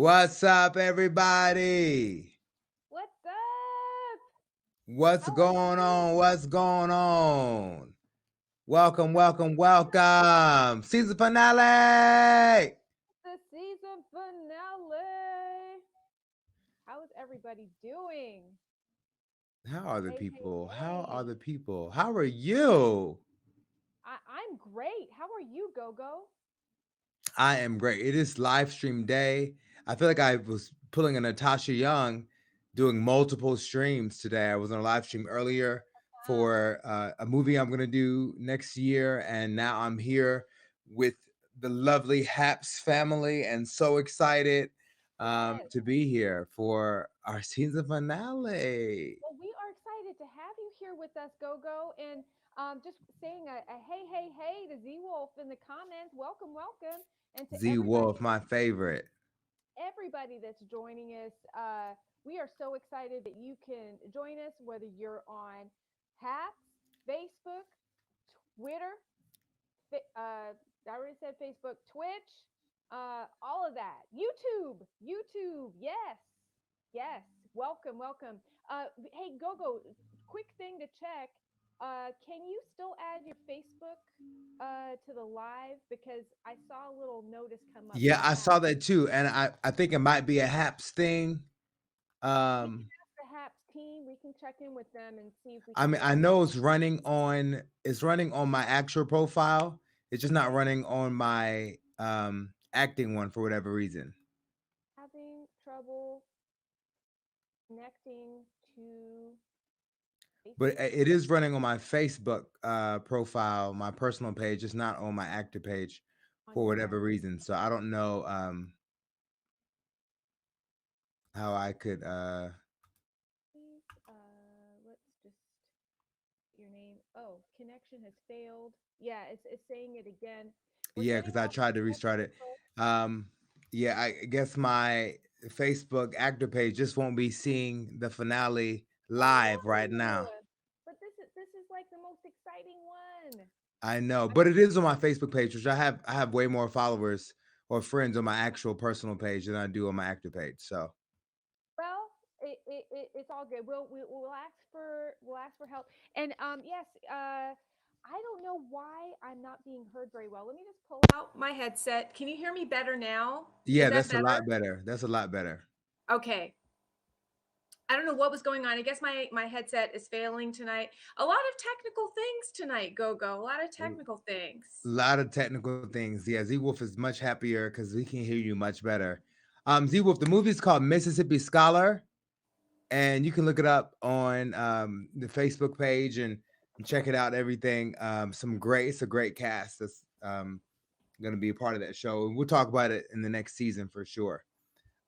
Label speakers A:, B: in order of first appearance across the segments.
A: What's up, everybody?
B: What's up?
A: What's
B: How are
A: going
B: you?
A: on? What's going on? Welcome, welcome, welcome. Season finale.
B: The season finale. How is everybody doing?
A: How are the
B: Hey, hey,
A: people? How are
B: hey.
A: the people? How are you?
B: I'm great. How are you, Gogo?
A: I am great. It is live stream day. I feel like I was pulling a Natasha Young doing multiple streams today. I was on a live stream earlier for a movie I'm going to do next year. And now I'm here with the lovely Haps family and so excited
B: Yes.
A: to be here for our season finale.
B: Well, we are excited to have you here with us, Gogo. And just saying a hey, hey, hey to Z Wolf in the comments. Welcome, welcome. And to
A: Z Wolf, my favorite.
B: everybody that's joining us. We are so excited that you can join us, whether you're on Haps, Facebook, Twitter, I already said Facebook, Twitch, all of that. YouTube. Yes, yes. Welcome, welcome. Hey, Gogo, quick thing to check. Can you still add your Facebook to the live? Because I saw a little notice come up
A: Yeah,
B: from
A: I
B: Hap.
A: saw that too. And I think it might be a Haps thing.
B: We can
A: Um,
B: ask the Haps team. We can check in with them and see if we
A: I
B: can
A: mean,
B: get
A: I
B: you.
A: know it's running on my actual profile. It's just not running on my acting one for whatever reason.
B: Having trouble connecting to
A: But
B: Facebook
A: it is running on my Facebook profile, my personal page. It's not on my actor page
B: on
A: for
B: your
A: whatever reason. So I don't know how I could.
B: please, let's just your name. Oh, connection has failed. Yeah, it's saying it again. We're
A: Yeah,
B: getting
A: because I
B: all
A: tried to
B: the
A: restart it.
B: technical.
A: Um, yeah, I guess my Facebook actor page just won't be seeing the finale
B: Oh
A: live right
B: no!
A: now.
B: But this is like the most exciting one.
A: I know,
B: I'm
A: but it is on my Facebook page, which I have way more followers or friends on my actual personal page than I do on my actor page. So
B: well. It's all good. We'll ask for help. And yes, I don't know why I'm not being heard very well. Let me just pull out my headset. Can you hear me better now? Is
A: yeah,
B: that
A: that's a
B: better?
A: lot better. That's a lot better.
B: Okay. I don't know what was going on. I guess my headset is failing tonight. A lot of technical things tonight, Go. A lot of
A: A
B: technical things.
A: lot of technical things. Yeah, Z Wolf is much happier because we can hear you much better. Z Wolf, the movie's called Mississippi Scholar, and you can look it up on the Facebook page and check it out. Everything, it's a great cast that's going to be a part of that show, and we'll talk about it in the next season for sure.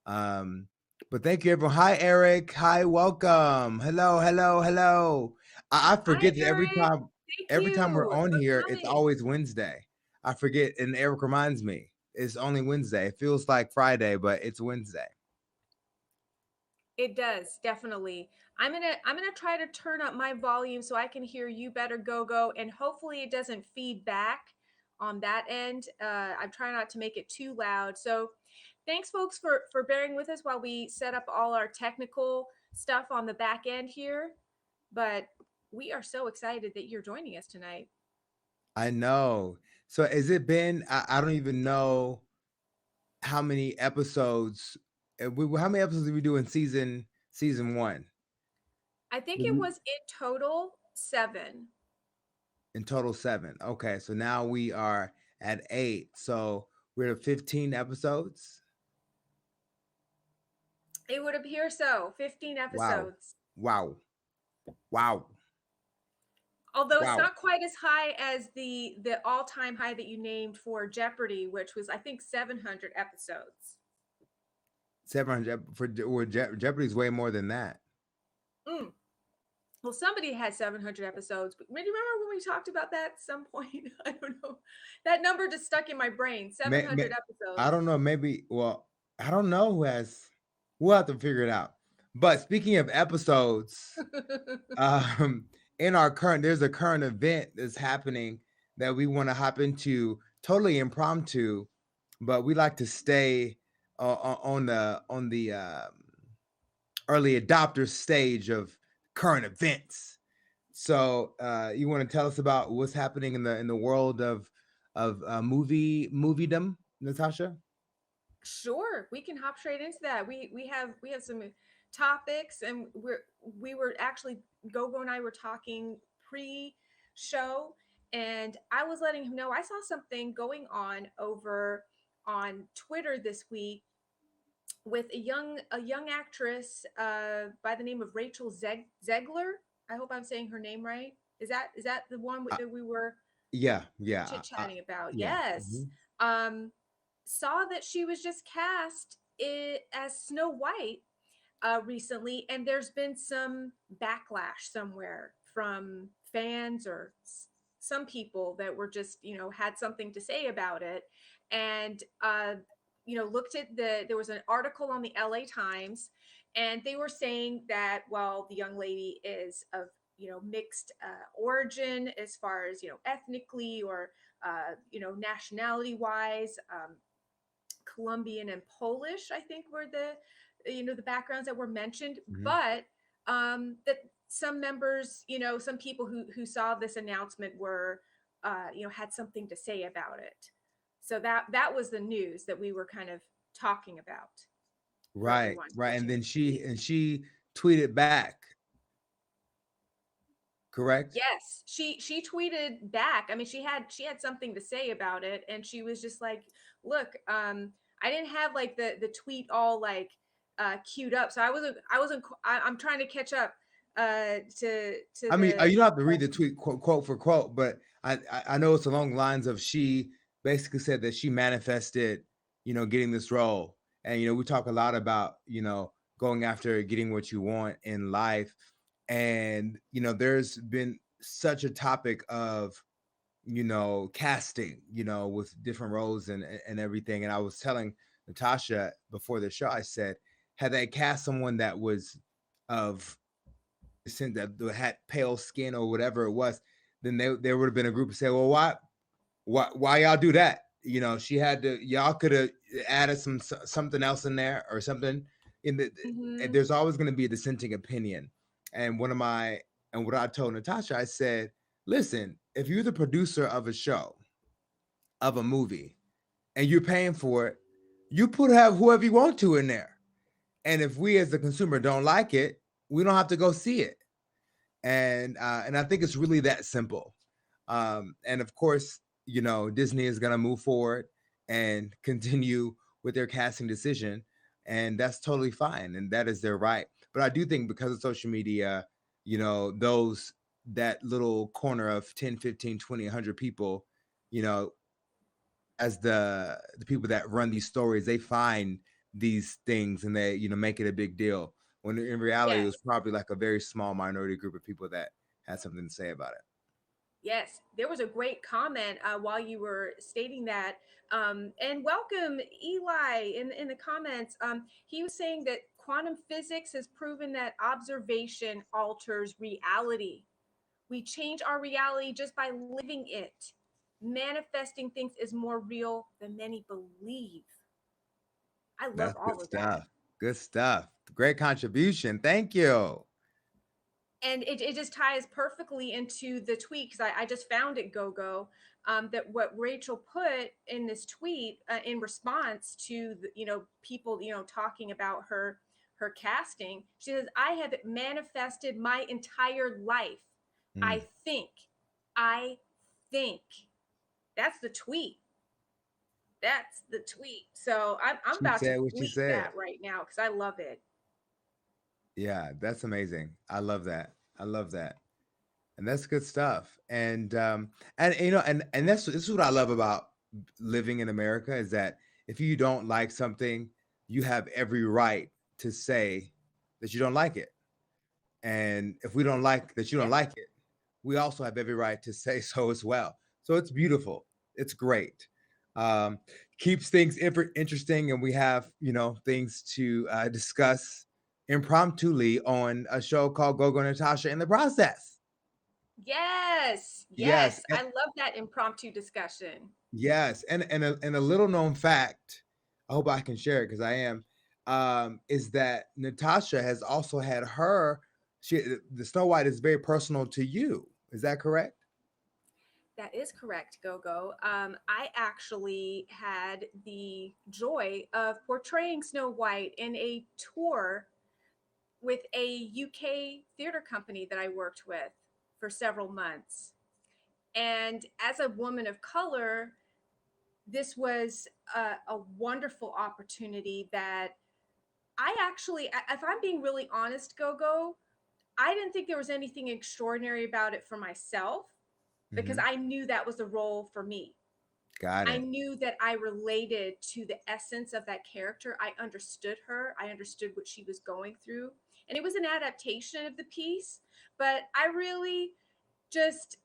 A: Um, but thank you, everyone. Hi, Eric. Hi, welcome. Hello, hello, hello. I
B: Hi,
A: forget that every
B: Eric.
A: time,
B: Thank
A: every time we're
B: you
A: on
B: for
A: here, it's
B: coming.
A: always Wednesday. I forget, and Eric reminds me it's only Wednesday. It feels like Friday, but it's Wednesday.
B: It does, definitely. I'm gonna try to turn up my volume so I can hear you better, Go, and hopefully it doesn't feed back on that end. I'm trying not to make it too loud. So thanks folks for bearing with us while we set up all our technical stuff on the back end here. But we are so excited that you're joining us tonight.
A: I know. So, has it been? I don't even know how many episodes. How many episodes did we do in season one?
B: I think
A: Did
B: it
A: we-
B: was in total 7.
A: In total, seven. Okay, so now we are at eight. So we're at 15 episodes.
B: It would appear so. 15
A: Wow.
B: episodes.
A: Wow. Wow.
B: Although it's
A: Wow.
B: not quite as high as the all-time high that you named for Jeopardy, which was I think 700 episodes.
A: 700 Jeopardy's way more than that.
B: Mm. Well, somebody had 700 episodes. But do you remember when we talked about that at some point? I don't know. That number just stuck in my brain.
A: May,
B: 700
A: may, I
B: episodes.
A: don't know. Maybe, well, I don't know who has, we'll have to figure it out. But speaking of episodes, um, there's a current event that's happening that we want to hop into totally impromptu, but we like to stay on the early adopter stage of current events. So you want to tell us about what's happening in the world of moviedom, Natasha?
C: Sure, we can hop straight into that. We have some topics, and we were actually, Gogo and I were talking pre-show, and I was letting him know I saw something going on over on Twitter this week with a young actress by the name of Rachel Zegler. I hope I'm saying her name right. Is that the one
A: Uh,
C: that we were
A: yeah, yeah,
C: chit chatting about?
A: yeah.
C: Yes.
A: Mhm.
C: Um, saw that she was just cast as Snow White recently, and there's been some backlash somewhere from fans or some people that were just, had something to say about it. And looked at there was an article on the LA Times, and they were saying that, well, the young lady is of, mixed origin, as far as, ethnically, or nationality wise. Colombian and Polish, I think, were the backgrounds that were mentioned.
A: Mhm.
C: But that some members, some people who saw this announcement were, had something to say about it. So that was the news that we were kind of talking about for
A: Right,
C: everyone
A: right. And
C: watching
A: then
C: this week.
A: she tweeted back, correct?
C: Yes, she tweeted back. I mean, she had something to say about it, and she was just like, "Look, I didn't have like the tweet all like queued up, so I'm trying to catch up to
A: I mean, you
C: the
A: don't have to read
C: whole."
A: the tweet quote for quote, but I know it's along the lines of she basically said that she manifested, getting this role, and we talk a lot about going after getting what you want in life, and there's been such a topic of casting, with different roles and everything, and I was telling Natasha before the show, I said, had they cast someone that was of that had pale skin or whatever it was, then there would have been a group to say, well, why y'all do that? She had to, y'all could have added something else in there or something. In the
C: Hmm.
A: There's always going to be a dissenting opinion. And what I told Natasha, I said, listen, if you're the producer of a show, of a movie, and you're paying for it, you have whoever you want to in there. And if we as the consumer don't like it, we don't have to go see it. And I think it's really that simple. And of course, Disney is going to move forward and continue with their casting decision, and that's totally fine, and that is their right. But I do think because of social media, those that little corner of 10, 15, 20, 100 people, you know, as the people that run these stories, they find these things and they make it a big deal. When in reality, it was
C: Yes.
A: probably like a very small minority group of people that had something to say about it.
C: Yes, there was a great comment while you were stating that. And welcome, Eli, in the comments. He was saying that quantum physics has proven that observation alters reality. We change our reality just by living it. Manifesting things is more real than many believe. I love
A: That's good
C: all of that.
A: stuff. Good stuff. Great contribution. Thank you.
C: And it just ties perfectly into the tweet, because I just found it, Gogo, that what Rachel put in this tweet in response to people talking about her casting. She says, "I have manifested my entire life.
A: Mm.
C: I think i think that's the tweet. That's the tweet. So I'm
A: She
C: about to
A: said what she
C: tweet
A: said.
C: that right now because I love it.
A: Yeah, that's amazing. I love that. I love that. And that's good stuff. And and this is what I love about living in America is that if you don't like something, you have every right to say that you don't like it. And if we don't like that you don't
C: Yeah.
A: like it, we also have every right to say so as well. So it's beautiful. It's great. Um, Keeps things interesting, and we have things to discuss impromptu on a show called Gogo and Natasha in the process.
C: Yes,
A: Yes,
C: yes, I love that impromptu discussion.
A: yes, and a little known fact. I hope I can share it because I am. Is that Natasha has also had her. She the Snow White is very personal to you. Is that correct?
C: That is correct, Gogo. I actually had the joy of portraying Snow White in a tour with a UK theater company that I worked with for several months. And as a woman of color, this was a wonderful opportunity that I actually, if I'm being really honest, Gogo, I didn't think there was anything extraordinary about it for myself because
A: Hmm.
C: I knew that was a role for me.
A: Got
C: I
A: it.
C: knew that I related to the essence of that character. I understood her. I understood what she was going through. And it was an adaptation of the piece, but I really just,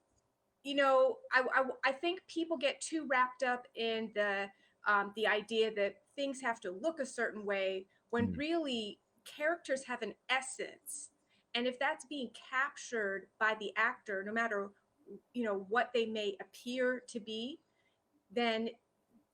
C: I think people get too wrapped up in the idea that things have to look a certain way when
A: Mm.
C: really characters have an essence. And if that's being captured by the actor, no matter what they may appear to be, then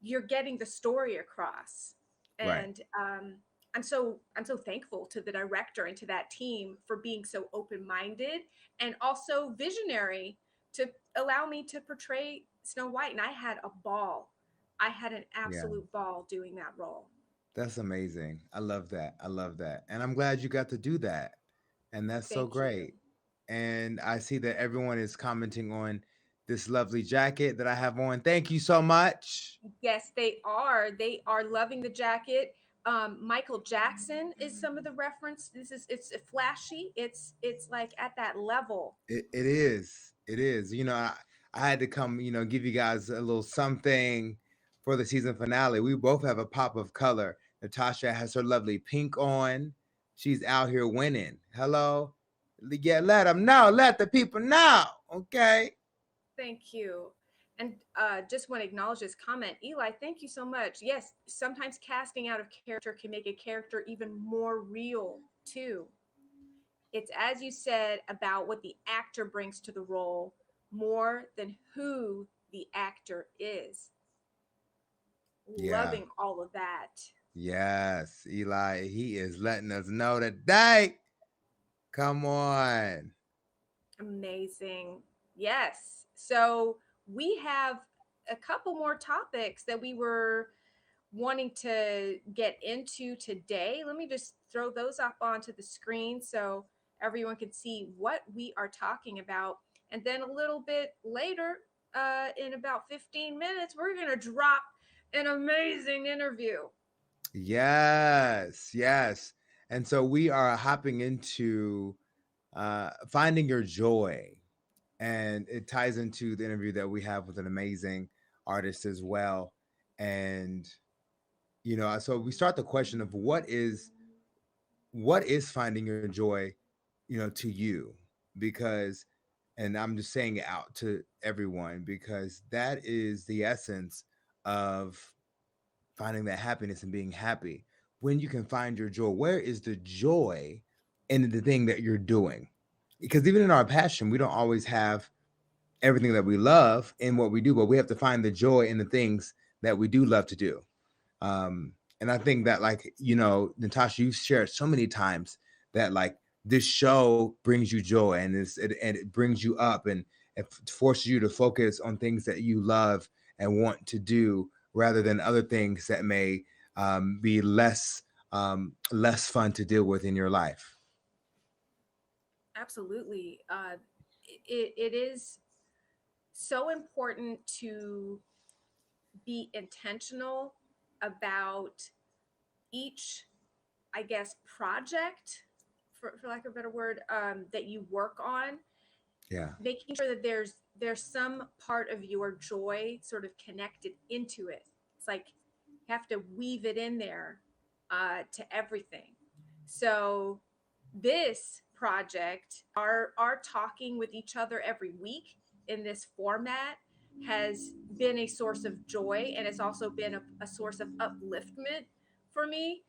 C: you're getting the story across.
A: Right.
C: And I'm so thankful to the director and to that team for being so open-minded and also visionary to allow me to portray Snow White. And I had a ball. I had an
A: Yeah.
C: absolute ball doing that role.
A: That's amazing. I love that. I love that. And I'm glad you got to do that. And that's so
C: Thank you.
A: great. And I see that everyone is commenting on this lovely jacket that I have on. Thank you so much.
C: Yes, they are. They are loving the jacket. Michael Jackson is some of the reference. It's flashy. It's like at that level.
A: It is. It is. I had to come, give you guys a little something for the season finale. We both have a pop of color. Natasha has her lovely pink on. She's out here winning. Hello? Yeah, let them know. Let the people know. Okay.
C: Thank you. And just want to acknowledge this comment. Eli, thank you so much. Yes, sometimes casting out of character can make a character even more real, too. It's, as you said, about what the actor brings to the role more than who the actor is.
A: Yeah.
C: Loving all of that.
A: Yes. Eli, he is letting us know today. Come on.
C: Amazing. Yes. So we have a couple more topics that we were wanting to get into today. Let me just throw those up onto the screen so everyone can see what we are talking about. And then a little bit later, in about 15 minutes, we're going to drop an amazing interview.
A: Yes. Yes. And so we are hopping into finding your joy. And it ties into the interview that we have with an amazing artist as well. And so we start the question of what is finding your joy, to you, because, and I'm just saying it out to everyone because that is the essence of finding that happiness and being happy. When you can find your joy, where is the joy in the thing that you're doing? Because even in our passion, we don't always have everything that we love in what we do, but we have to find the joy in the things that we do love to do. And I think that, like, Natasha, you've shared so many times that, like, this show brings you joy and it brings you up and it forces you to focus on things that you love and want to do rather than other things that may be less fun to deal with in your life.
C: Absolutely. It is so important to be intentional about each, I guess, project, for lack of a better word, that you work on,
A: Yeah.
C: making sure that there's some part of your joy sort of connected into it. It's like you have to weave it in there to everything. So this project, our talking with each other every week in this format has been a source of joy, and it's also been a source of upliftment for me.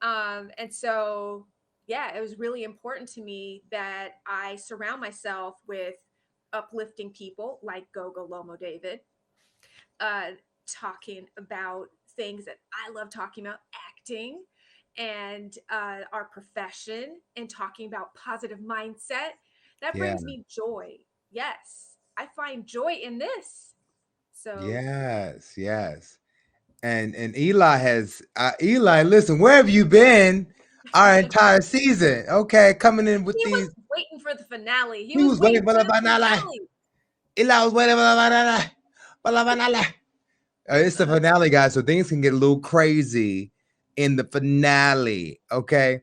C: And so yeah, it was really important to me that I surround myself with uplifting people like Gogo Lomo-David, talking about things that I love talking about, acting and our profession, and talking about positive mindset. That
A: Yeah.
C: brings me joy. Yes, I find joy in this. So
A: Yes. And Eli has Eli, listen, where have you been our entire season? Okay, coming in with
C: he was
A: these.
C: waiting for the finale. He
A: He
C: was
A: was
C: waiting
A: waiting for
C: for
A: the
C: the
A: finale.
C: finale.
A: Eli was waiting for the finale. It's the finale, guys, so things can get a little crazy in the finale. Okay.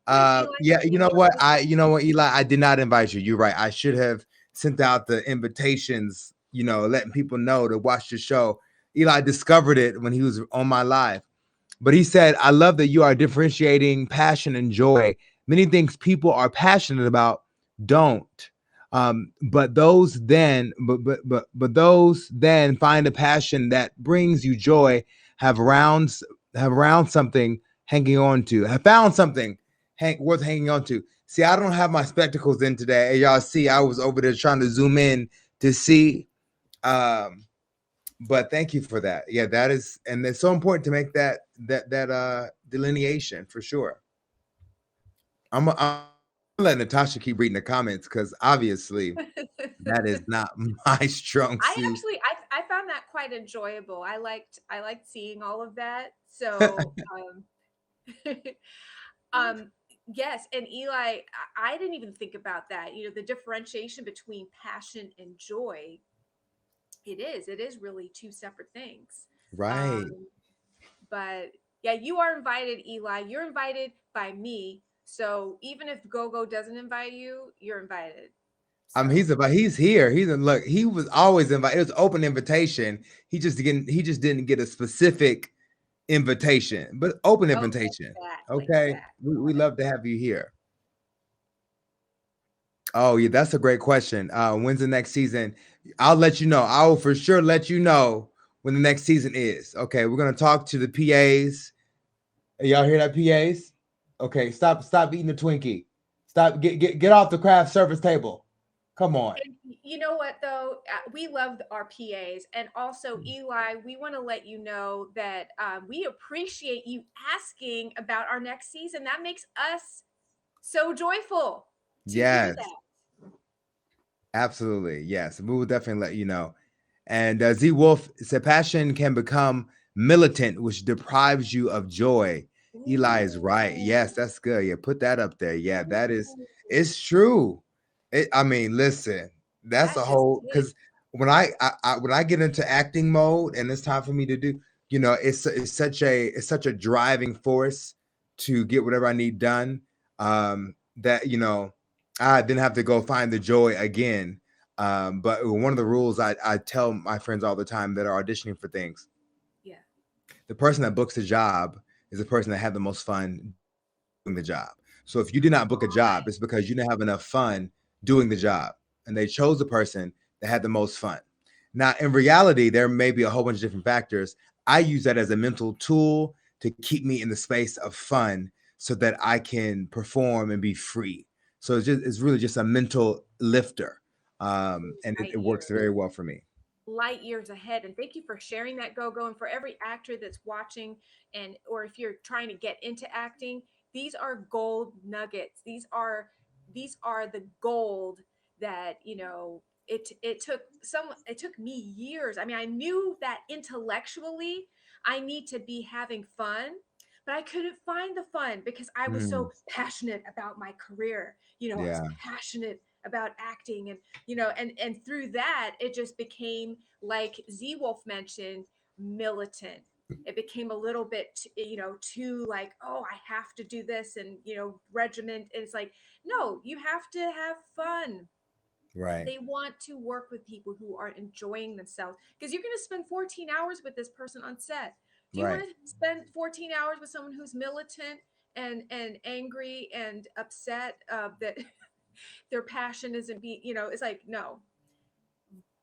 C: What is Eli
A: Yeah,
C: saying?
A: you know
C: What
A: what?
C: was it?
A: Eli, I did not invite you. You're right. I should have sent out the invitations, letting people know to watch the show. Eli discovered it when he was on my live. But he said, I love that you are differentiating passion and joy. Many things people are passionate about don't. But those then find a passion that brings you joy, have around something hanging on to, have found something worth hanging on to. See, I don't have my spectacles in today. As y'all see, I was over there trying to zoom in to see. But thank you for that. Yeah, that is, and it's so important to make that delineation for sure. I'm let Natasha keep reading the comments because obviously that is not my strong
C: I
A: suit.
C: actually I found that quite enjoyable. I liked seeing all of that. So um yes, and Eli, I didn't even think about that. The differentiation between passion and joy. It is really two separate things.
A: Right.
C: But yeah, you are invited, Eli. You're invited by me. So even if Gogo doesn't invite you, you're invited. So
A: He's here. Look, he was always invited. It was open invitation. He just didn't get a specific invitation, but open
C: oh,
A: invitation. Okay.
C: exactly.
A: We love to have you here. Oh, yeah, that's a great question. When's the next season? I'll let you know. I will for sure let you know when the next season is. Okay, we're gonna talk to the PAs. Y'all hear that, PAs? Okay, stop eating the Twinkie. Stop get off the craft service table. Come on.
C: And you know what, though? We love our PAs. And also, Eli, we want to let you know that we appreciate you asking about our next season. That makes us so joyful to hear
A: Yes,
C: that.
A: absolutely. Yes, we will definitely let you know. And Z Wolf said, passion can become militant, which deprives you of joy. Eli is right. Yes,
C: Ooh.
A: that's good. Yeah, put that up there. Yeah, that is,
C: Ooh.
A: it's true. I mean, listen, that's a
C: That just
A: whole,
C: hit.
A: because when I get into acting mode and it's time for me to do, it's such a driving force to get whatever I need done. That I didn't have to go find the joy again. But one of the rules I tell my friends all the time that are auditioning for things,
C: Yeah.
A: the person that books a job is the person that had the most fun doing the job. So if you did
C: Come
A: not book a job,
C: on.
A: it's because you didn't have enough fun doing the job. And they chose the person that had the most fun. Now, in reality, there may be a whole bunch of different factors. I use that as a mental tool to keep me in the space of fun so that I can perform and be free. So it's really just a mental lifter. And
C: Light
A: it works
C: years.
A: very well for me.
C: Light years ahead. And thank you for sharing that, Gogo. And for every actor that's watching, and or if you're trying to get into acting, these are gold nuggets. These are the gold that it took me years. I mean, I knew that intellectually I need to be having fun, but I couldn't find the fun because I was
A: Mm,
C: so passionate about my career. I was
A: yeah,
C: passionate about acting, and through that it just became, like Z Wolf mentioned, militant. It became a little bit too, like, oh, I have to do this, and regiment. And it's like, no, you have to have fun.
A: right,
C: They want to work with people who are enjoying themselves, because you're going to spend 14 hours with this person on set. Do you
A: right,
C: want to spend 14 hours with someone who's militant and angry and upset that their passion isn't being, it's like, no.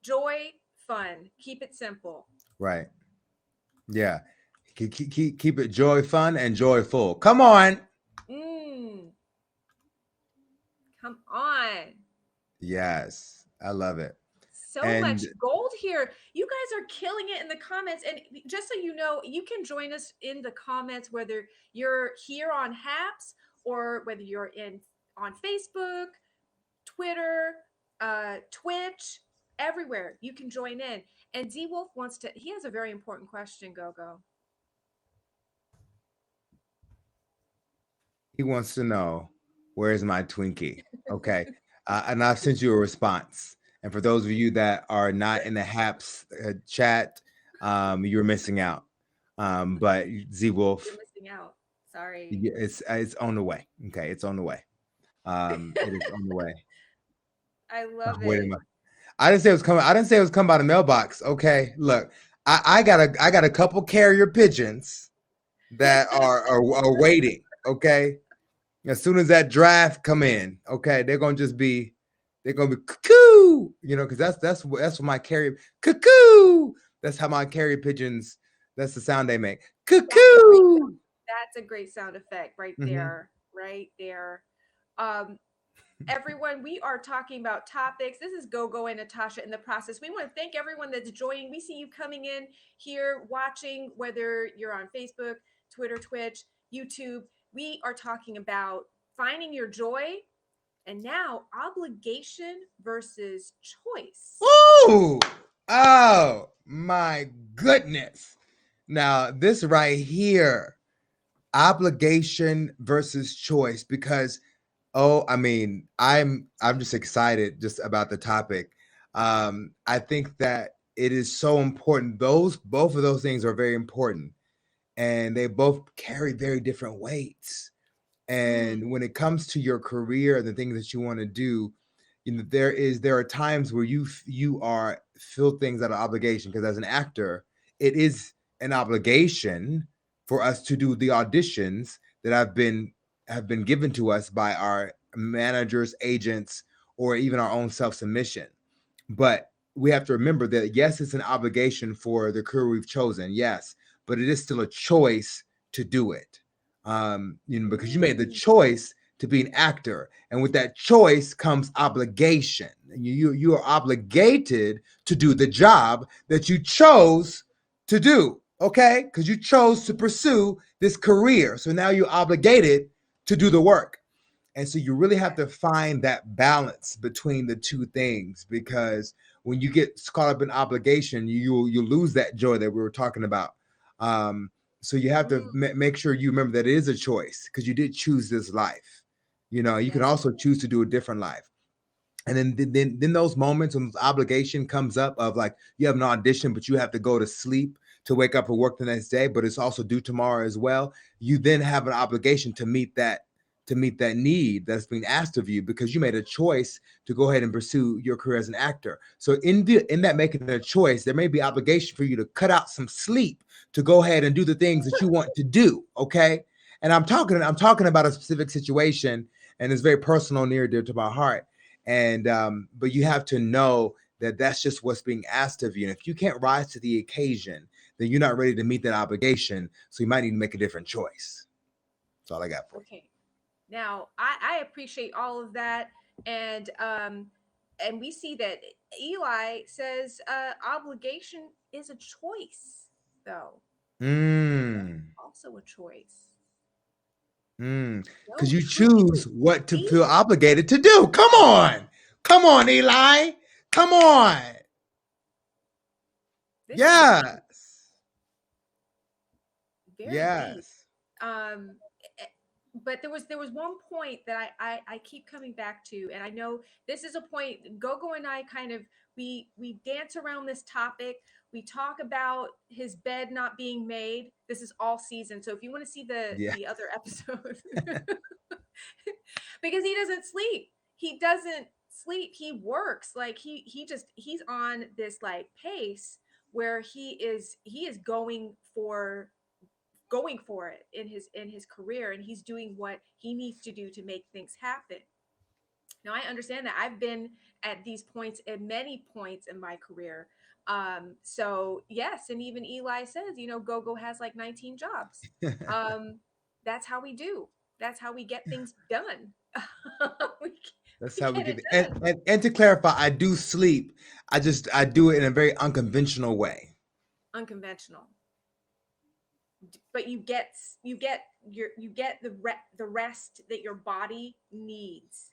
C: Joy, fun, keep it simple.
A: right. Yeah. Keep it joy fun and joyful. Come on.
C: Mm, come on.
A: Yes, I love it.
C: So much
A: And
C: gold here. You guys are killing it in the comments. And just so you know, you can join us in the comments whether you're here on Haps or whether you're in on Facebook, Twitter, Twitch, everywhere. You can join in. And D Wolf wants to. He has a very important question, Gogo.
A: he wants to know, where's my Twinkie? Okay. And I've sent you a response. And for those of you that are not in the HAPS chat, you're missing out. But Z Wolf,
C: You're missing out. Sorry.
A: it's on the way. Okay, it's on the way. It is on the way.
C: I love
A: Wait a
C: it.
A: minute. I didn't say it was coming. I didn't say it was coming by the mailbox. Okay, look, I got a couple carrier pigeons that are waiting. Okay, as soon as that draft come in, okay, they're gonna be cuckoo, because that's what my carrier cuckoo. That's how my carrier pigeons. That's the sound they make. Cuckoo.
C: That's a great sound effect right
A: Mm-hmm.
C: there. Right there. Everyone, we are talking about topics. This is Gogo and Natasha in the process. We want to thank everyone that's joining. We see you coming in here, watching, whether you're on Facebook, Twitter, Twitch, YouTube. We are talking about finding your joy and now obligation versus choice.
A: Ooh! Oh my goodness. Now, this right here, obligation versus choice, because I'm just excited just about the topic. I think that it is so important. Both of those things are very important, and they both carry very different weights. And when it comes to your career and the things that you want to do, there are times where you are feel things out of obligation, because as an actor, it is an obligation for us to do the auditions that have been given to us by our managers, agents, or even our own self-submission. But we have to remember that yes, it's an obligation for the career we've chosen, yes, but it is still a choice to do it. Because you made the choice to be an actor, and with that choice comes obligation. And you are obligated to do the job that you chose to do, okay? Because you chose to pursue this career, so now you're obligated to do the work. And so you really have to find that balance between the two things, because when you get caught up in obligation, you lose that joy that we were talking about. So you have to make sure you remember that it is a choice, because you did choose this life. You can also choose to do a different life. And then those moments when obligation comes up of like you have an audition, but you have to go to sleep to wake up for work the next day, but it's also due tomorrow as well. You then have an obligation to meet that need that's being asked of you, because you made a choice to go ahead and pursue your career as an actor. So in that making a choice, there may be obligation for you to cut out some sleep to go ahead and do the things that you want to do. Okay. And I'm talking about a specific situation, and it's very personal, near and dear to my heart. And but you have to know that that's just what's being asked of you. And if you can't rise to the occasion, then you're not ready to meet that obligation. So you might need to make a different choice. That's all I got for you.
C: Okay. Now, I appreciate all of that, and we see that Eli says obligation is a choice, though. Also a choice.
A: Because you choose what to feel obligated to do. Come on, Eli. Come on. Yes.
C: Yes. But there was one point that I keep coming back to, and I know this is a point Gogo and I kind of we dance around this topic. We talk about his bed not being made. This is all season, so if you want to see the other episode, because he doesn't sleep. He works like he's on this like pace where he is going for it in his career, and he's doing what he needs to do to make things happen. Now I understand that I've been at these points at many points in my career. So yes, and even Eli says, Gogo has like 19 jobs. That's how we do. That's how we get things done.
A: That's how we get it. And to clarify, I do sleep. I do it in a very unconventional way.
C: Unconventional. But you get the rest that your body needs.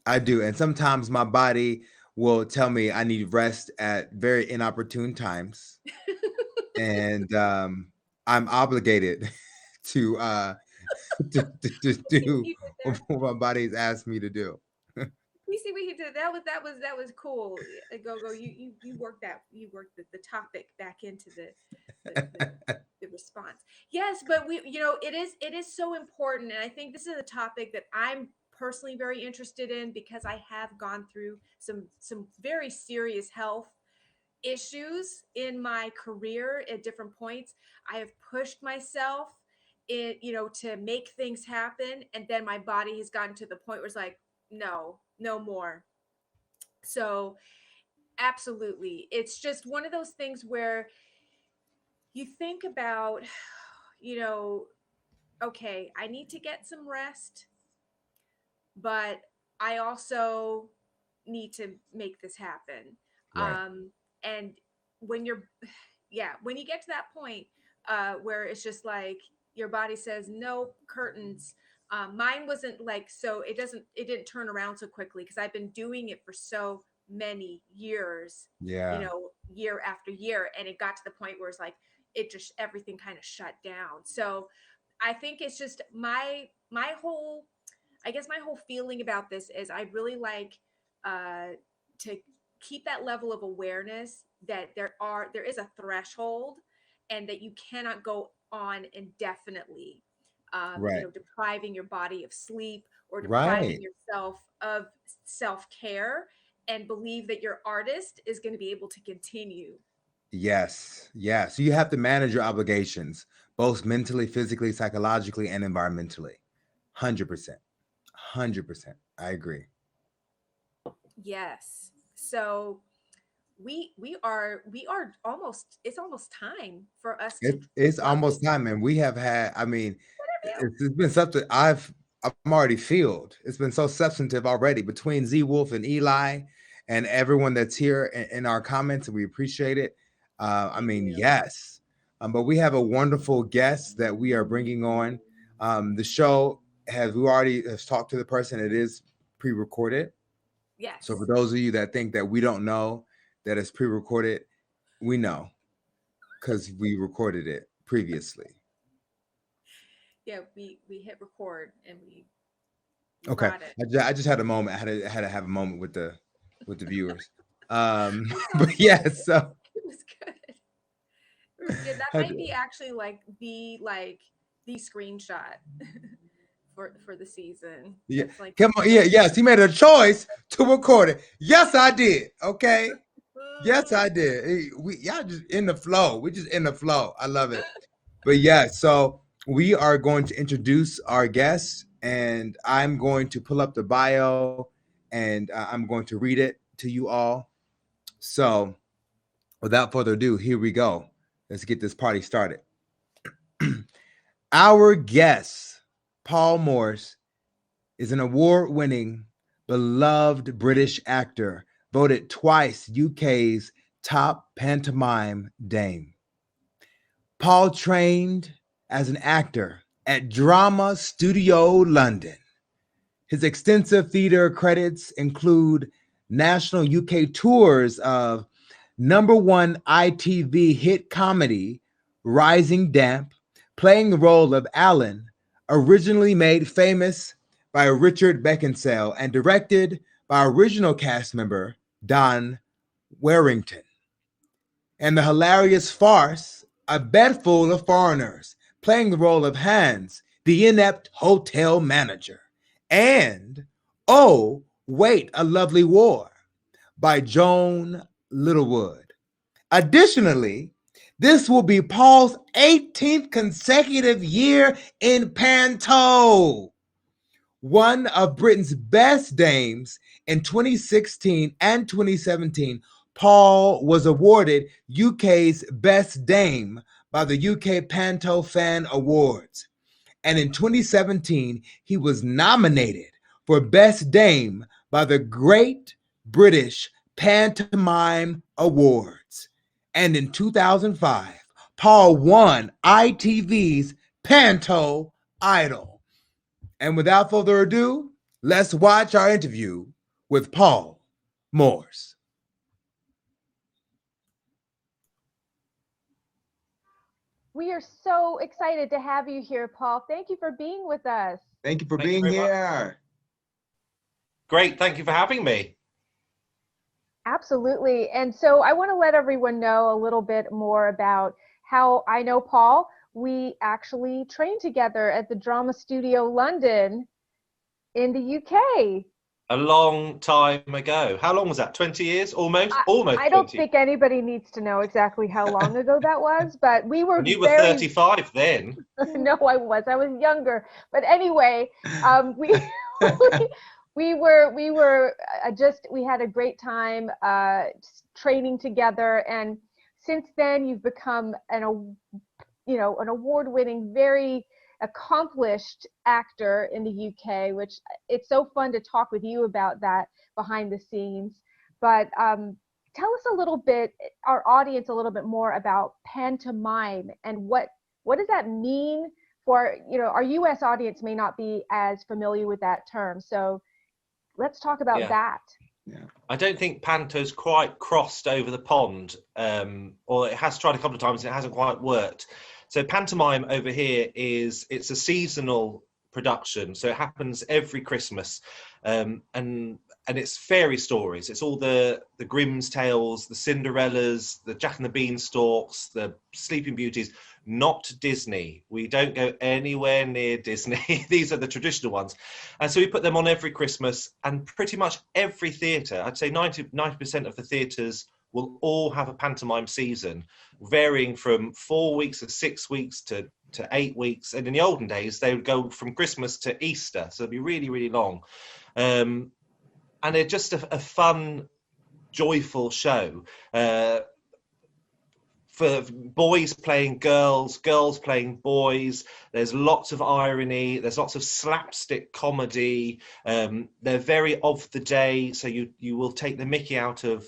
A: I do. And sometimes my body will tell me I need rest at very inopportune times. And I'm obligated to to do
C: You did there.
A: what my body's asked me to do.
C: You see what he did. That was cool. Gogo, you worked the topic back into the response. Yes, but it is so important, and I think this is a topic that I'm personally very interested in because I have gone through some very serious health issues in my career at different points. I have pushed myself to make things happen, and then my body has gotten to the point where it's like, no more. So absolutely, it's just one of those things where you think about, okay, I need to get some rest, but I also need to make this happen.
A: Right.
C: And when you're, yeah, when you get to that point where it's just like your body says, no curtains. Mine wasn't like, so it didn't turn around so quickly because I've been doing it for so many years,
A: Yeah.
C: year after year. And it got to the point where it's like, it just, everything kind of shut down. So I think it's just my whole, I guess my whole feeling about this is I really like to keep that level of awareness that there is a threshold and that you cannot go on indefinitely,
A: Right.
C: depriving your body of sleep or depriving
A: Right.
C: yourself of self-care, and believe that your artist is going to be able to continue.
A: Yes. Yes. So you have to manage your obligations, both mentally, physically, psychologically, and environmentally. 100%. 100%. I agree.
C: Yes. So we are almost, it's almost time for us to
A: It's
C: plug
A: almost
C: this
A: time, and we have had. I mean,
C: interview.
A: it's been something I'm already filled. It's been so substantive already between Z Wolf and Eli, and everyone that's here in our comments, and we appreciate it. I
C: Thank
A: mean,
C: you.
A: yes, but we have a wonderful guest that we are bringing on. The show has talked to the person. It is pre-recorded. So for
C: Yes.
A: those of you that think that we don't know that it's pre-recorded, we know because we recorded it previously.
C: Yeah, we hit record and we
A: Okay,
C: brought it.
A: I just had a moment. I had to have a moment with the viewers.
C: I thought
A: But yeah, so
C: it was good. It was good. That
A: had
C: might
A: to-
C: be actually the screenshot for the season.
A: yeah,
C: That's like
A: come on, yeah, yes, he made a choice to record it. Yes, I did. Okay, yes, I did. Y'all just in the flow. We just in the flow. I love it. But yeah, so we are going to introduce our guest, and I'm going to pull up the bio, and I'm going to read it to you all. So without further ado, here we go. Let's get this party started. Our guest, Paul Morse, is an award-winning, beloved British actor, voted twice UK's top pantomime dame. Paul trained as an actor at Drama Studio London. His extensive theater credits include national UK tours of number one ITV hit comedy Rising Damp, playing the role of Alan, originally made famous by Richard Beckinsale and directed by original cast member Don Warrington, and the hilarious farce A Bed Full of Foreigners, playing the role of Hans, the inept hotel manager, and Oh, Wait, a Lovely War by Joan Littlewood. Additionally, this will be Paul's 18th consecutive year in Panto, one of Britain's best dames. In 2016 and 2017, Paul was awarded UK's Best Dame by the UK Panto Fan Awards. And in 2017, he was nominated for Best Dame by the Great British Pantomime Awards. And in 2005, Paul won ITV's Panto Idol. And without further ado, let's watch our interview with Paul Morse.
B: We are so excited to have you here, Paul. Thank you for being with us.
A: Thank you for
D: Thank you
A: being
D: very much.
A: here.
D: Great, thank you for having me.
B: Absolutely. And so I want to let everyone know a little bit more about how I know Paul. We actually trained together at the Drama Studio London in the UK.
D: A long time ago. How long was that? 20 years? Almost? Almost
B: I don't
D: 20.
B: think anybody needs to know exactly how long ago that was, but we were
D: And you were 35 then.
B: No, I was younger. But anyway, we we had a great time training together, and since then you've become an award-winning, very accomplished actor in the UK, which it's so fun to talk with you about that behind the scenes. But tell us our audience a little bit more about pantomime and what does that mean for, our US audience may not be as familiar with that term. So let's talk about that.
A: Yeah.
D: I don't think Panto's quite crossed over the pond, or it has tried a couple of times and it hasn't quite worked. So pantomime over here it's a seasonal production. So it happens every Christmas, and it's fairy stories. It's all the Grimm's tales, the Cinderellas, the Jack and the Beanstalks, the Sleeping Beauties. Not Disney. We don't go anywhere near Disney. These are the traditional ones. And so we put them on every Christmas, and pretty much every theatre, I'd say 90% of the theatres will all have a pantomime season, varying from 4 weeks to 6 weeks to 8 weeks. And in the olden days, they would go from Christmas to Easter. So it'd be really, really long. And they're just a fun, joyful show. For boys playing girls, girls playing boys. There's lots of irony. There's lots of slapstick comedy. They're very of the day. So you will take the mickey out of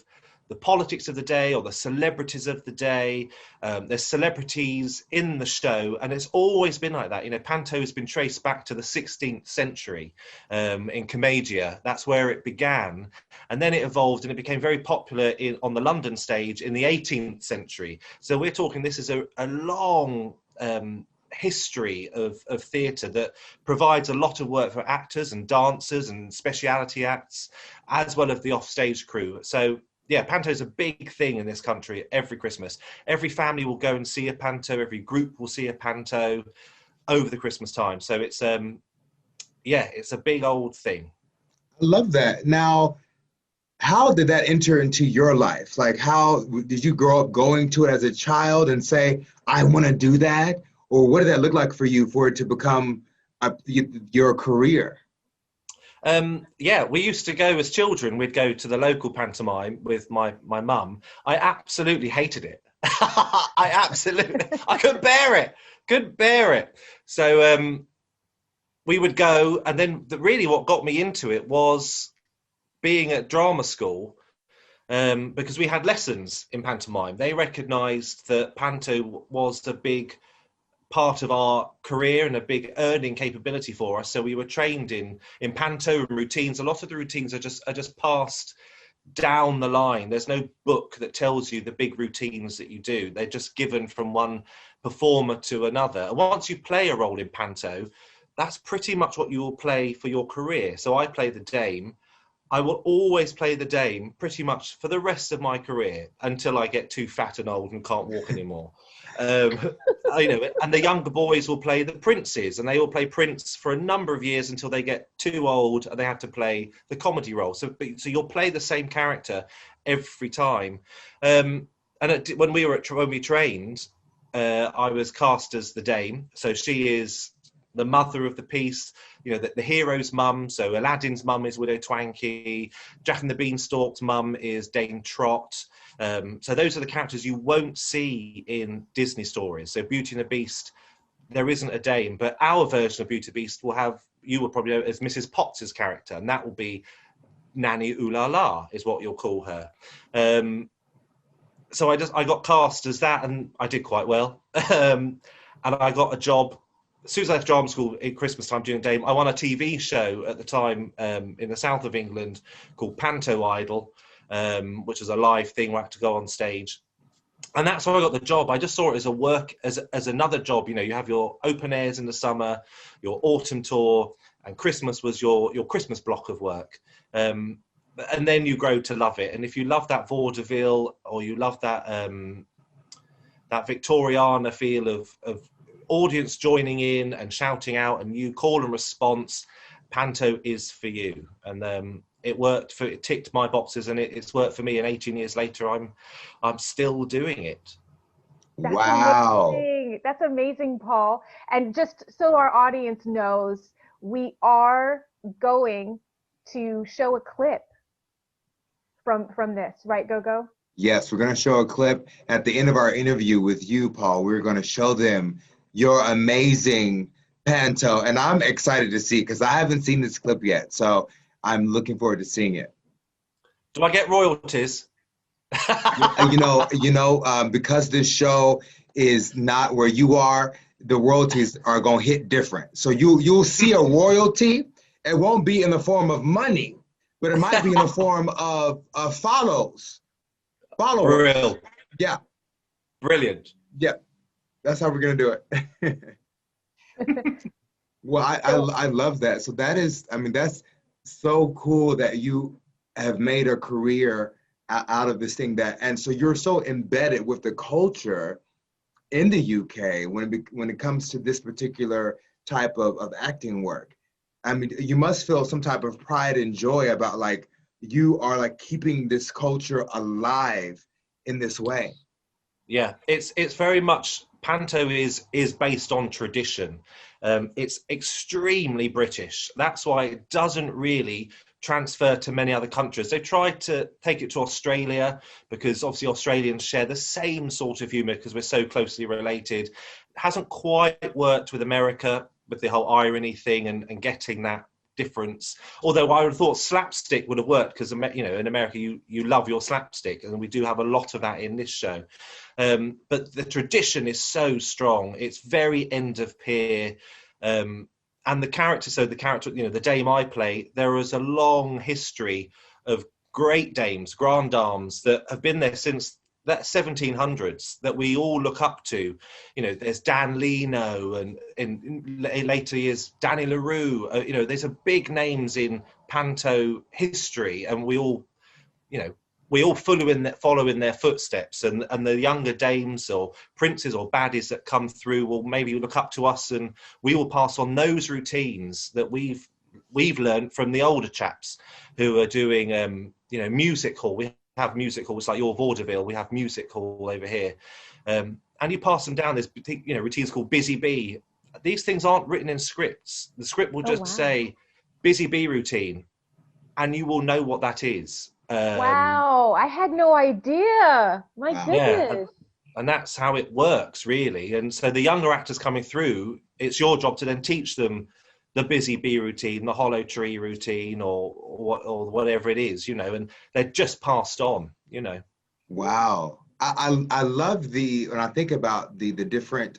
D: the politics of the day or the celebrities of the day. There's celebrities in the show, and it's always been like that. Panto has been traced back to the 16th century in Commedia. That's where it began. And then it evolved and it became very popular on the London stage in the 18th century. So we're talking, this is a long history of theatre that provides a lot of work for actors and dancers and speciality acts, as well as the offstage crew. So yeah, Panto is a big thing in this country every Christmas. Every family will go and see a Panto. Every group will see a Panto over the Christmas time. So it's, it's a big old thing.
A: I love that. Now, how did that enter into your life? Like, how did you grow up going to it as a child and say, I want to do that? Or what did that look like for you for it to become your career?
D: We used to go as children. We'd go to the local pantomime with my mum. I absolutely hated it. I couldn't bear it. So we would go, and then really what got me into it was being at drama school, because we had lessons in pantomime. They recognised that Panto was a big part of our career and a big earning capability for us. So we were trained in Panto routines. A lot of the routines are just passed down the line. There's no book that tells you the big routines that you do. They're just given from one performer to another. And once you play a role in Panto, that's pretty much what you will play for your career. So I play the dame. I will always play the dame pretty much for the rest of my career until I get too fat and old and can't walk anymore. And the younger boys will play the princes, and they will play prince for a number of years until they get too old and they have to play the comedy role. So you'll play the same character every time. When we trained, I was cast as the dame. So she is the mother of the piece, the hero's mum. So Aladdin's mum is Widow Twankey. Jack and the Beanstalk's mum is Dame Trot. So those are the characters you won't see in Disney stories. So Beauty and the Beast, there isn't a dame, but our version of Beauty and the Beast you will probably know as Mrs. Potts' character, and that will be Nanny Ooh La La is what you'll call her. So I got cast as that, and I did quite well. And I got a job as soon as I left drama school at Christmas time during Dame. I won a TV show at the time in the south of England called Panto Idol, which was a live thing where I had to go on stage. And that's how I got the job. I just saw it as a work, as another job. You know, you have your open airs in the summer, your autumn tour, and Christmas was your Christmas block of work. And then you grow to love it. And if you love that vaudeville, or you love that that Victoriana feel of audience joining in and shouting out, and you call and response, Panto is for you. And it worked for, it ticked my boxes, and it's worked for me. And 18 years later, I'm still doing it.
B: That's
A: Wow.
B: amazing. That's amazing, Paul. And just so our audience knows, we are going to show a clip from this, right, Gogo?
A: Yes, we're going to show a clip at the end of our interview with you, Paul. We're going to show them your amazing Panto, and I'm excited to see, because I haven't seen this clip yet, so I'm looking forward to seeing it.
D: Do I get royalties?
A: Because this show is not where you are, the royalties are going to hit different. So you'll see a royalty. It won't be in the form of money, but it might be in the form of followers.
D: Real.
A: Yeah.
D: Brilliant.
A: Yeah. That's how we're going to do it. Well, I love that. So that's so cool that you have made a career out of this thing, and so you're so embedded with the culture in the UK when it comes to this particular type of acting work. I mean, you must feel some type of pride and joy about, like, you are like keeping this culture alive in this way.
D: Yeah, it's very much, Panto is based on tradition. It's extremely British. That's why it doesn't really transfer to many other countries. They tried to take it to Australia, because obviously Australians share the same sort of humour because we're so closely related. It hasn't quite worked with America, with the whole irony thing and getting that difference. Although I would have thought slapstick would have worked, because in America you love your slapstick, and we do have a lot of that in this show. But the tradition is so strong. It's very end of pier. And the character, the dame I play, there is a long history of great dames, grand dames, that have been there since that 1700s, that we all look up to. You know, there's Dan Leno, and in later years, Danny LaRue. There's a big names in Panto history, and we all follow in their footsteps, and the younger dames or princes or baddies that come through will maybe look up to us, and we will pass on those routines that we've learned from the older chaps who are doing music hall. We have music halls like your vaudeville. We have music hall over here, and you pass them down. There's routines called Busy Bee. These things aren't written in scripts. The script will just say Busy Bee routine, and you will know what that is.
B: Wow, I had no idea. My goodness.
D: Yeah, and that's how it works, really. And so the younger actors coming through, it's your job to then teach them the Busy Bee routine, the hollow tree routine, or whatever it is, and they're just passed on,
A: Wow. I love when I think about the different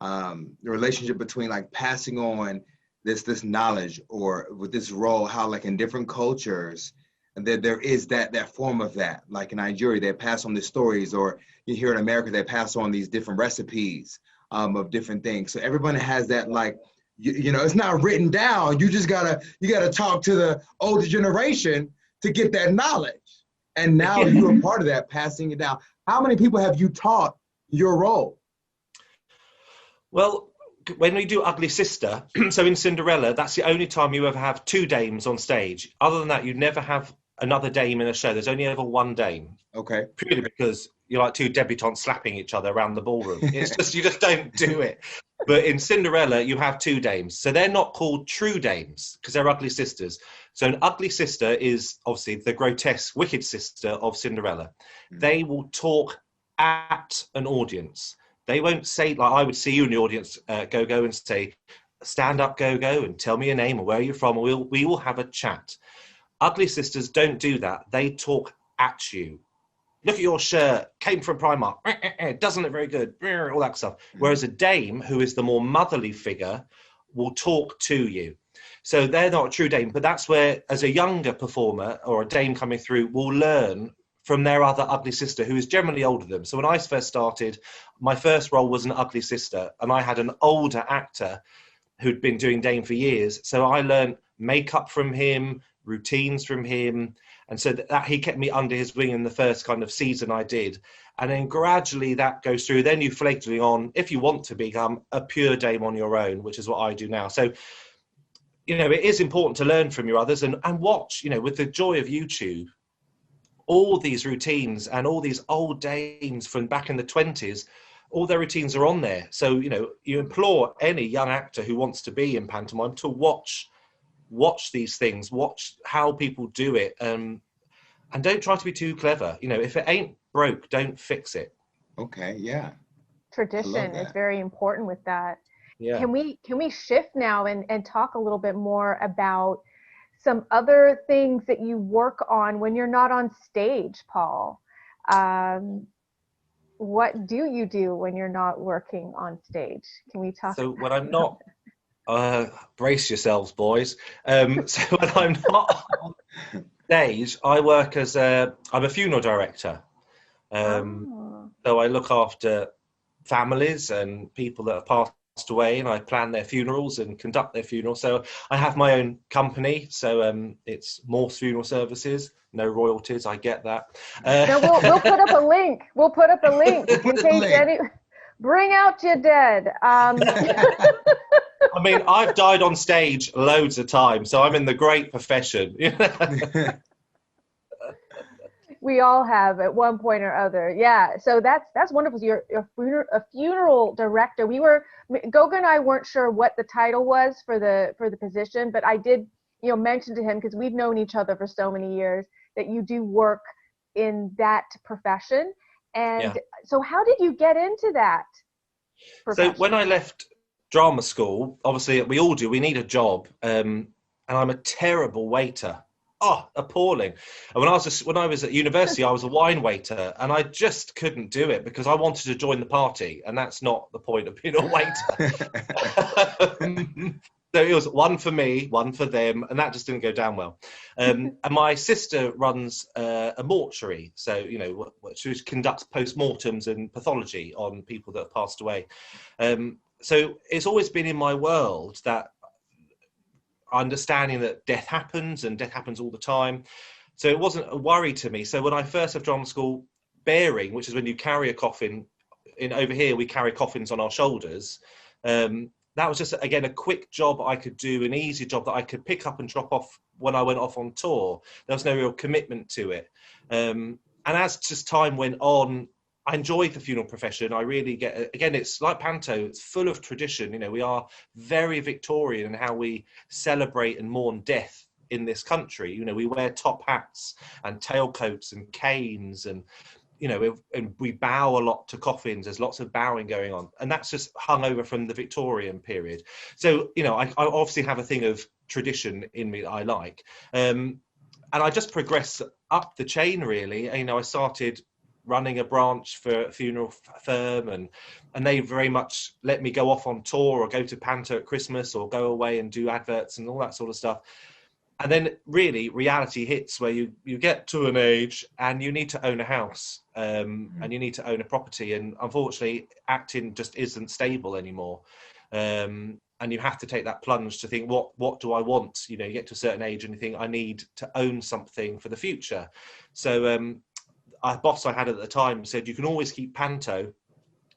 A: the relationship between, like, passing on this knowledge, or with this role, how, like, in different cultures, and there is that form of that. Like in Nigeria, they pass on the stories, or you hear in America, they pass on these different recipes of different things. So everyone has that, like, it's not written down. You gotta talk to the older generation to get that knowledge. And now you're a part of that, passing it down. How many people have you taught your role?
D: Well, when we do Ugly Sister, so in Cinderella, that's the only time you ever have two dames on stage. Other than that, you never have another dame in a show. There's only ever one dame.
A: Okay.
D: Purely because you're like two debutantes slapping each other around the ballroom. It's just, you just don't do it. But in Cinderella, you have two dames. So they're not called true dames because they're ugly sisters. So an ugly sister is obviously the grotesque, wicked sister of Cinderella. They will talk at an audience. They won't say, like I would see you in the audience, Gogo, and say, stand up, Gogo, and tell me your name and where you're from. We will have a chat. Ugly sisters don't do that. They talk at you. Look at your shirt, came from Primark, doesn't look very good, all that stuff. Whereas a dame, who is the more motherly figure, will talk to you. So they're not a true dame, but that's where, as a younger performer or a dame coming through, will learn from their other ugly sister, who is generally older than them. So when I first started, my first role was an ugly sister, and I had an older actor who'd been doing dame for years. So I learned makeup from him, routines from him, and so that he kept me under his wing in the first kind of season I did. And then gradually that goes through. Then you fledgling on, if you want to become a pure dame on your own, which is what I do now. So, you know, it is important to learn from your others and watch, you know, with the joy of YouTube, all these routines and all these old dames from back in the 20s, all their routines are on there. So, you know, you implore any young actor who wants to be in pantomime to watch these things, watch how people do it, and don't try to be too clever. You know, if it ain't broke, don't fix it.
A: Okay, yeah.
B: Tradition is very important with that.
D: Yeah.
B: Can we shift now and talk a little bit more about some other things that you work on when you're not on stage, Paul? What do you do when you're not working on stage? Can we talk?
D: So when I'm not, brace yourselves, boys. So when I'm not on stage, I work as I'm a funeral director. So I look after families and people that have passed away, and I plan their funerals and conduct their funerals. So I have my own company. So it's Morse Funeral Services. No royalties, I get that.
B: No, we'll put up a link. We'll put up a link in case any. Bring out your dead.
D: I mean, I've died on stage loads of times, so I'm in the great profession.
B: We all have at one point or other. Yeah, so that's wonderful. You're a funeral director. Gogo and I weren't sure what the title was for the position, but I did, you know, mention to him, because we've known each other for so many years, that you do work in that profession. And so how did you get into that profession?
D: So when I left drama school, obviously we all do, we need a job, and I'm a terrible waiter. Oh, appalling. And when I was at university, I was a wine waiter, and I just couldn't do it because I wanted to join the party, and that's not the point of being a waiter. So it was one for me, one for them, and that just didn't go down well. And my sister runs a mortuary, so, you know, she conducts post-mortems and pathology on people that have passed away. So it's always been in my world that understanding that death happens, and death happens all the time. So it wasn't a worry to me. So when I first left drama school, bearing, which is when you carry a coffin, over here we carry coffins on our shoulders, that was just, again, a quick job I could do, an easy job that I could pick up and drop off when I went off on tour. There was no real commitment to it. And as just time went on, I enjoyed the funeral profession. I really get, again, it's like Panto, it's full of tradition. You know, we are very Victorian in how we celebrate and mourn death in this country. You know, we wear top hats and tailcoats and canes, and, you know, and we bow a lot to coffins. There's lots of bowing going on, and that's just hung over from the Victorian period. So, you know, I obviously have a thing of tradition in me that I like. And I just progressed up the chain, really. You know, I started running a branch for a funeral firm, and they very much let me go off on tour or go to Panto at Christmas or go away and do adverts and all that sort of stuff. And then really reality hits where you get to an age and you need to own a house, and you need to own a property, and unfortunately acting just isn't stable anymore. And you have to take that plunge to think, what do I want? You know, you get to a certain age and you think, I need to own something for the future. So a boss I had at the time said, you can always keep Panto,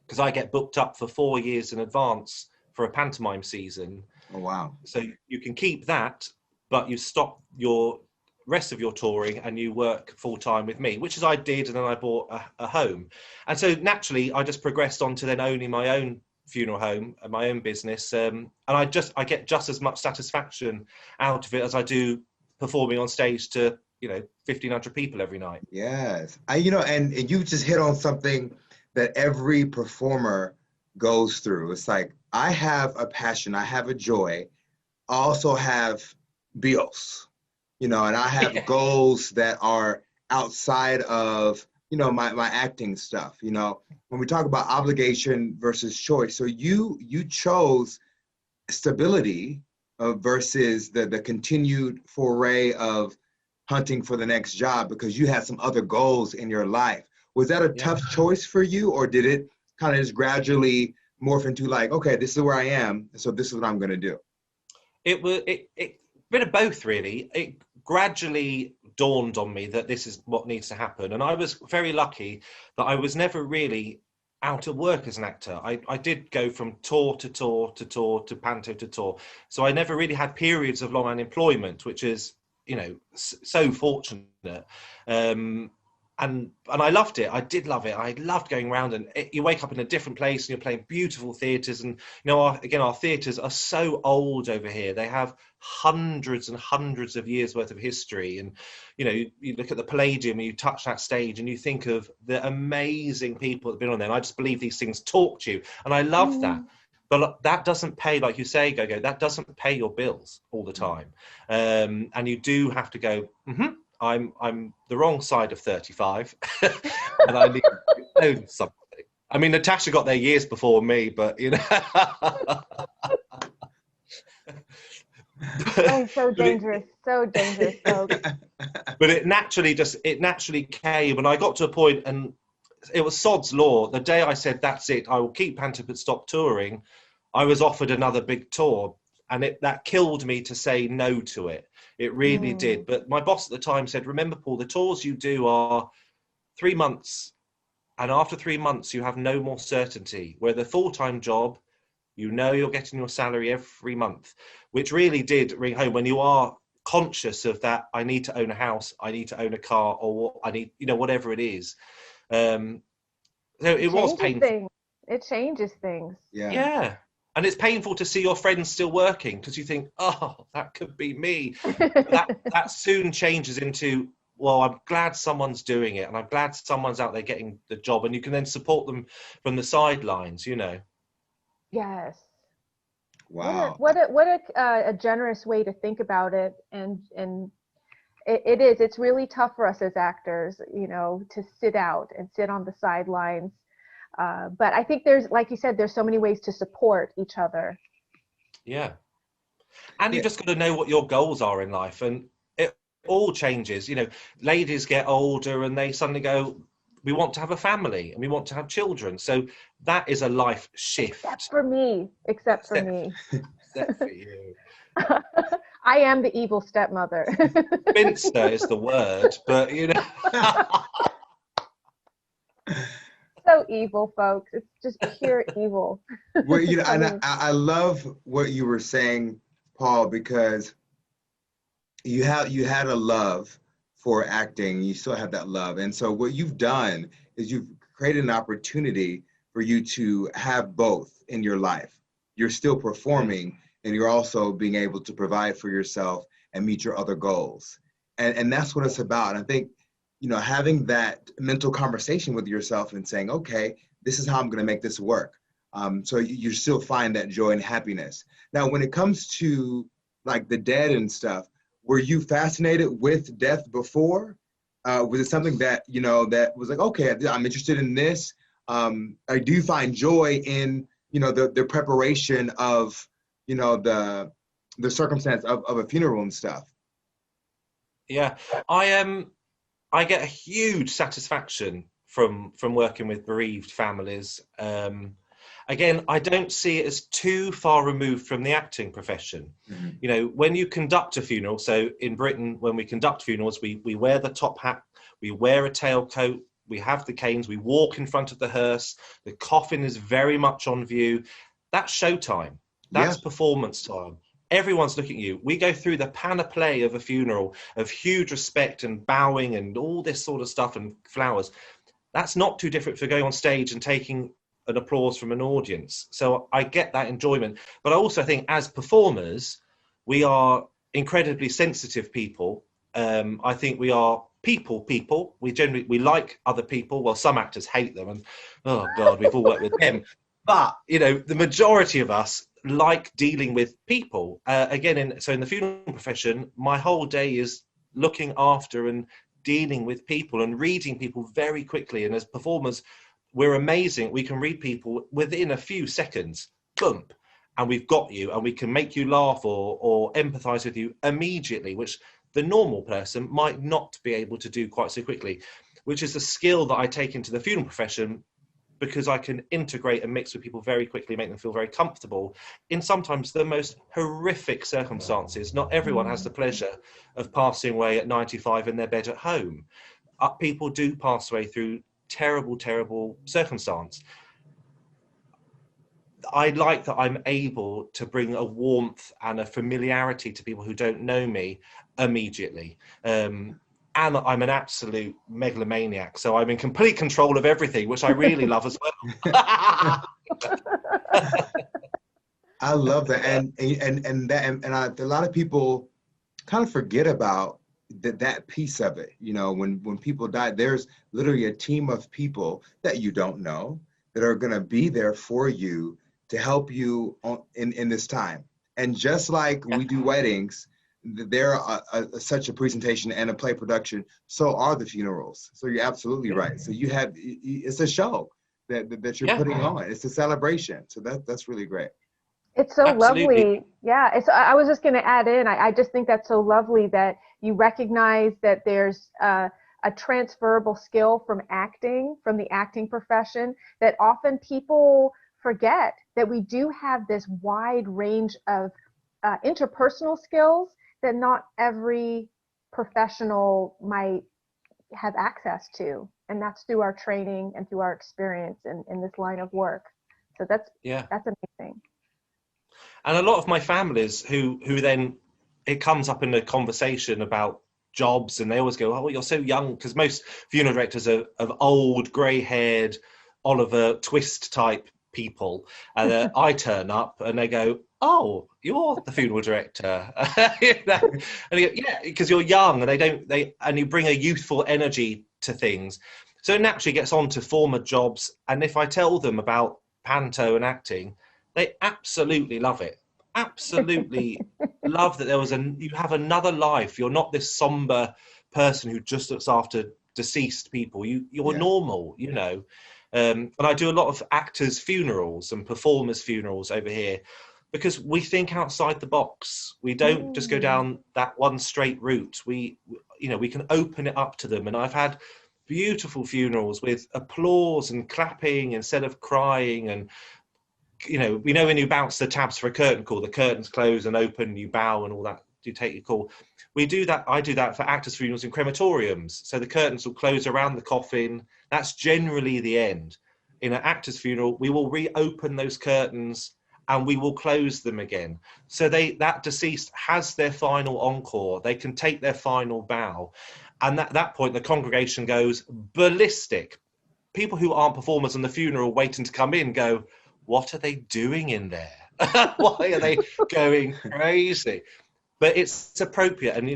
D: because I get booked up for 4 years in advance for a pantomime season.
A: Oh, wow.
D: So you can keep that, but you stop your rest of your touring and you work full time with me, which is I did. And then I bought a home. And so naturally I just progressed on to then owning my own funeral home and my own business. And I get just as much satisfaction out of it as I do performing on stage to, you know, 1,500 people every night.
A: Yes. You know, and you just hit on something that every performer goes through. It's like, I have a passion, I have a joy, I also have bills. you know, and I have goals that are outside of, you know, my acting stuff. You know, when we talk about obligation versus choice, so you chose stability versus the continued foray of hunting for the next job because you had some other goals in your life. Was that a tough choice for you, or did it kind of just gradually morph into like, okay, this is where I am, so this is what I'm going to do?
D: It was a bit of both, really. It gradually dawned on me that this is what needs to happen, and I was very lucky that I was never really out of work as an actor. I did go from tour to tour to tour to Panto to tour, so I never really had periods of long unemployment, which is, you know, so fortunate. And I loved it. I did love it. I loved going around, and you wake up in a different place and you're playing beautiful theatres. And, you know, our theatres are so old over here. They have hundreds and hundreds of years worth of history. And, you know, you look at the Palladium and you touch that stage and you think of the amazing people that have been on there. And I just believe these things talk to you. And I love that. But that doesn't pay, like you say, Gogo, that doesn't pay your bills all the time. And you do have to go, I'm the wrong side of 35 and I need to own something. I mean, Natasha got there years before me, but, you know.
B: Oh, so dangerous, so dangerous. Folks.
D: But it naturally came, and I got to a point, and it was sod's law. The day I said, that's it, I will keep Panto but stop touring, I was offered another big tour, and that killed me to say no to it. It really did. But my boss at the time said, remember, Paul, the tours you do are 3 months, and after 3 months you have no more certainty. Where the full-time job, you know you're getting your salary every month, which really did ring home when you are conscious of that. I need to own a house, I need to own a car, or what I need, you know, whatever it is. So it was painful.
B: It changes things.
D: Yeah. And it's painful to see your friends still working because you think, oh, that could be me. that soon changes into, well, I'm glad someone's doing it, and I'm glad someone's out there getting the job, and you can then support them from the sidelines, you know.
B: Yes.
A: Wow.
B: What a generous way to think about it, and it is. It's really tough for us as actors, you know, to sit out and sit on the sidelines. But I think there's, like you said, there's so many ways to support each other.
D: Yeah. And you just got to know what your goals are in life, and it all changes. You know, ladies get older and they suddenly go, we want to have a family and we want to have children. So that is a life shift.
B: Except for me. Except for
D: you.
B: I am the evil stepmother.
D: Spinster is the word, but, you know.
B: So evil, folks. It's just pure evil.
A: Well, you know, and I love what you were saying, Paul, because you had a love for acting. You still have that love, and so what you've done is you've created an opportunity for you to have both in your life. You're still performing, and you're also being able to provide for yourself and meet your other goals, and that's what it's about. And I think, you know, having that mental conversation with yourself and saying, okay, this is how I'm going to make this work. So you still find that joy and happiness. Now, when it comes to like the dead and stuff, were you fascinated with death before? Was it something that, you know, that was like, okay, I'm interested in this? Or do you find joy in, you know, the preparation of, you know, the circumstance of a funeral and stuff?
D: Yeah, I get a huge satisfaction from working with bereaved families. Again, I don't see it as too far removed from the acting profession. Mm-hmm. You know, when you conduct a funeral, so in Britain, when we conduct funerals, we wear the top hat, we wear a tailcoat, we have the canes, we walk in front of the hearse, the coffin is very much on view. That's showtime. That's performance time. Everyone's looking at you. We go through the panoply of a funeral, of huge respect and bowing and all this sort of stuff and flowers. That's not too different for going on stage and taking an applause from an audience. So I get that enjoyment. But I also think as performers, we are incredibly sensitive people. I think we are people. We like other people. Well, some actors hate them, and oh God, we've all worked with them. But, you know, the majority of us like dealing with people. In the funeral profession, my whole day is looking after and dealing with people and reading people very quickly. And as performers, we're amazing. We can read people within a few seconds, boom, and we've got you, and we can make you laugh or empathize with you immediately, which the normal person might not be able to do quite so quickly, which is a skill that I take into the funeral profession, because I can integrate and mix with people very quickly, make them feel very comfortable in sometimes the most horrific circumstances. Not everyone has the pleasure of passing away at 95 in their bed at home. People do pass away through terrible, terrible circumstance. I like that I'm able to bring a warmth and a familiarity to people who don't know me immediately. And I'm an absolute megalomaniac, so I'm in complete control of everything, which I really love as well.
A: I love that, and a lot of people kind of forget about that piece of it. You know, when people die, there's literally a team of people that you don't know that are going to be there for you to help you in this time. And just like we do weddings, they're such a presentation and a play production, so are the funerals. So you're absolutely right. So it's a show that you're putting on. It's a celebration. So that's really great.
B: It's so
D: Absolutely.
B: lovely. Yeah. I was just going to add in, I just think that's so lovely that you recognize that there's a transferable skill from the acting profession, that often people forget that we do have this wide range of interpersonal skills that not every professional might have access to. And that's through our training and through our experience in this line of work. So that's amazing.
D: And a lot of my families who then it comes up in a conversation about jobs, and they always go, "Oh, you're so young," because most funeral directors are of old, grey-haired, Oliver Twist type people, and I turn up and they go, "Oh, you're the funeral director," you know? And you go, "Yeah, because you're young," and and you bring a youthful energy to things, so it naturally gets on to former jobs. And if I tell them about Panto and acting, they absolutely love it. Absolutely love that you have another life. You're not this somber person who just looks after deceased people. You're normal, you know. And I do a lot of actors' funerals and performers' funerals over here, because we think outside the box. We don't just go down that one straight route. We can open it up to them. And I've had beautiful funerals with applause and clapping instead of crying. And when you bounce the tabs for a curtain call, the curtains close and open, you bow and all that, you take your call. We do that. I do that for actors' funerals and crematoriums. So the curtains will close around the coffin. That's generally the end. In an actor's funeral, we will reopen those curtains and we will close them again. So that deceased has their final encore. They can take their final bow. And at that point, the congregation goes ballistic. People who aren't performers on the funeral waiting to come in go, "What are they doing in there? Why are they going crazy?" But it's appropriate. And,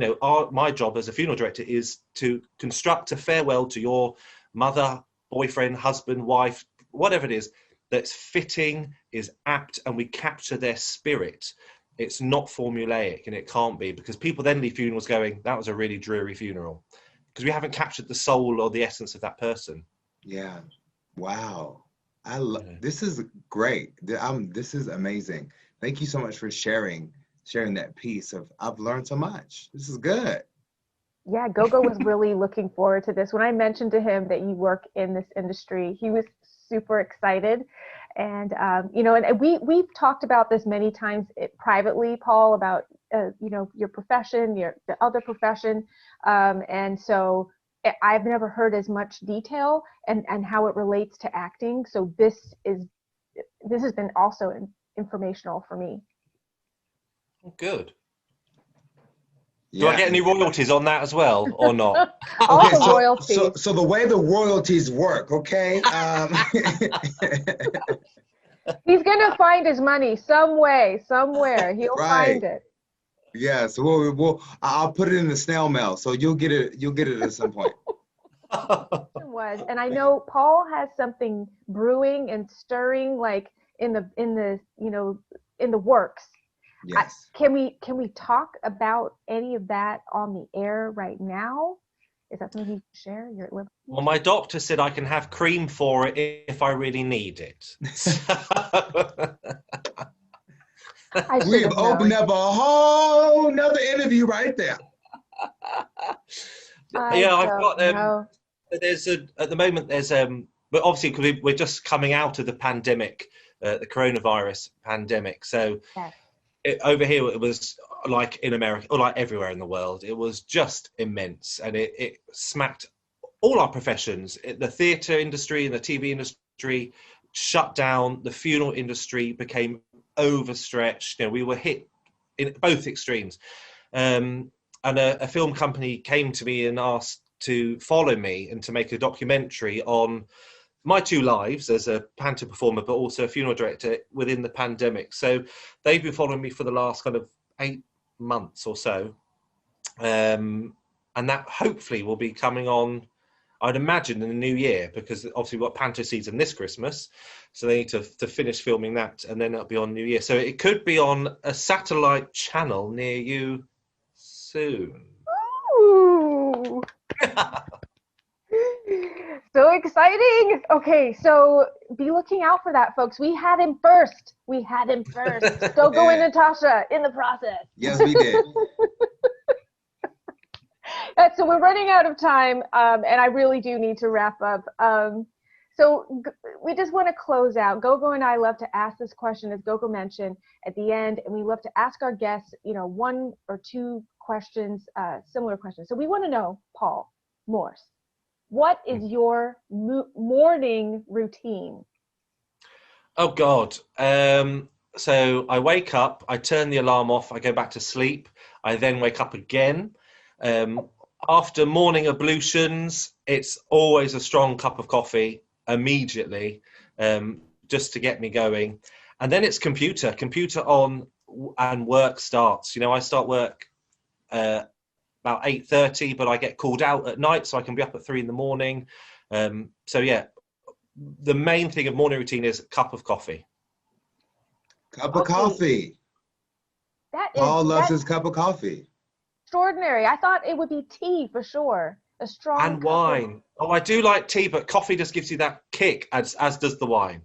D: my job as a funeral director is to construct a farewell to your mother, boyfriend, husband, wife, whatever it is, that's fitting, is apt, and we capture their spirit. It's not formulaic, and it can't be, because people then leave funerals going, "That was a really dreary funeral," because we haven't captured the soul or the essence of that person.
A: Yeah. Wow. This is great. This is amazing. Thank you so much for sharing that piece of, I've learned so much. This is good.
B: Yeah, Gogo was really looking forward to this. When I mentioned to him that you work in this industry, he was super excited. And, and we've talked about this many times privately, Paul, about, your profession, the other profession. And so I've never heard as much detail and how it relates to acting. So this has been also informational for me.
D: Good.
A: Yeah.
D: Do I get any royalties on that as well, or not?
B: Also royalties.
A: So the way the royalties work, okay?
B: He's gonna find his money some way, somewhere. He'll find it.
A: Yeah. So I'll put it in the snail mail. So you'll get it. You'll get it at some point.
B: And I know Paul has something brewing and stirring, like in the works.
A: Yes.
B: Can we talk about any of that on the air right now? Is that something you can share? You're at liberty?
D: Well, my doctor said I can have cream for it if I really need it.
A: We've opened up a whole nother interview right there.
D: Yeah, I've got there's at the moment there's but obviously because we're just coming out of the pandemic, the coronavirus pandemic. So over here it was like in America or like everywhere in the world, it was just immense, and it smacked all our professions. The theatre industry and the TV industry shut down. The funeral industry became overstretched. We were hit in both extremes. And a film company came to me and asked to follow me and to make a documentary on my two lives as a Panto performer, but also a funeral director within the pandemic. So they've been following me for the last kind of 8 months or so. And that hopefully will be coming on, I'd imagine, in the new year, because obviously we've got Panto season this Christmas. So they need to finish filming that, and then it'll be on New Year. So it could be on a satellite channel near you soon.
B: Ooh. So exciting. Okay, so be looking out for that, folks. We had him first. Gogo and Natasha in the process.
A: Yes, we did.
B: So we're running out of time, and I really do need to wrap up. So we just want to close out. Gogo and I love to ask this question, as Gogo mentioned, at the end, and we love to ask our guests, 1 or 2 questions, similar questions. So we want to know, Paul Morse, what is your morning routine?
D: Oh, God. So I wake up, I turn the alarm off, I go back to sleep. I then wake up again. After morning ablutions, it's always a strong cup of coffee immediately, just to get me going. And then it's computer on, and work starts. I start work about 8:30, but I get called out at night, so I can be up at 3 in the morning. So yeah, the main thing of morning routine is a cup of coffee.
A: Cup of coffee. Paul loves his cup of coffee.
B: Extraordinary. I thought it would be tea for sure. A strong
D: and wine. Oh, I do like tea, but coffee just gives you that kick, as does the wine.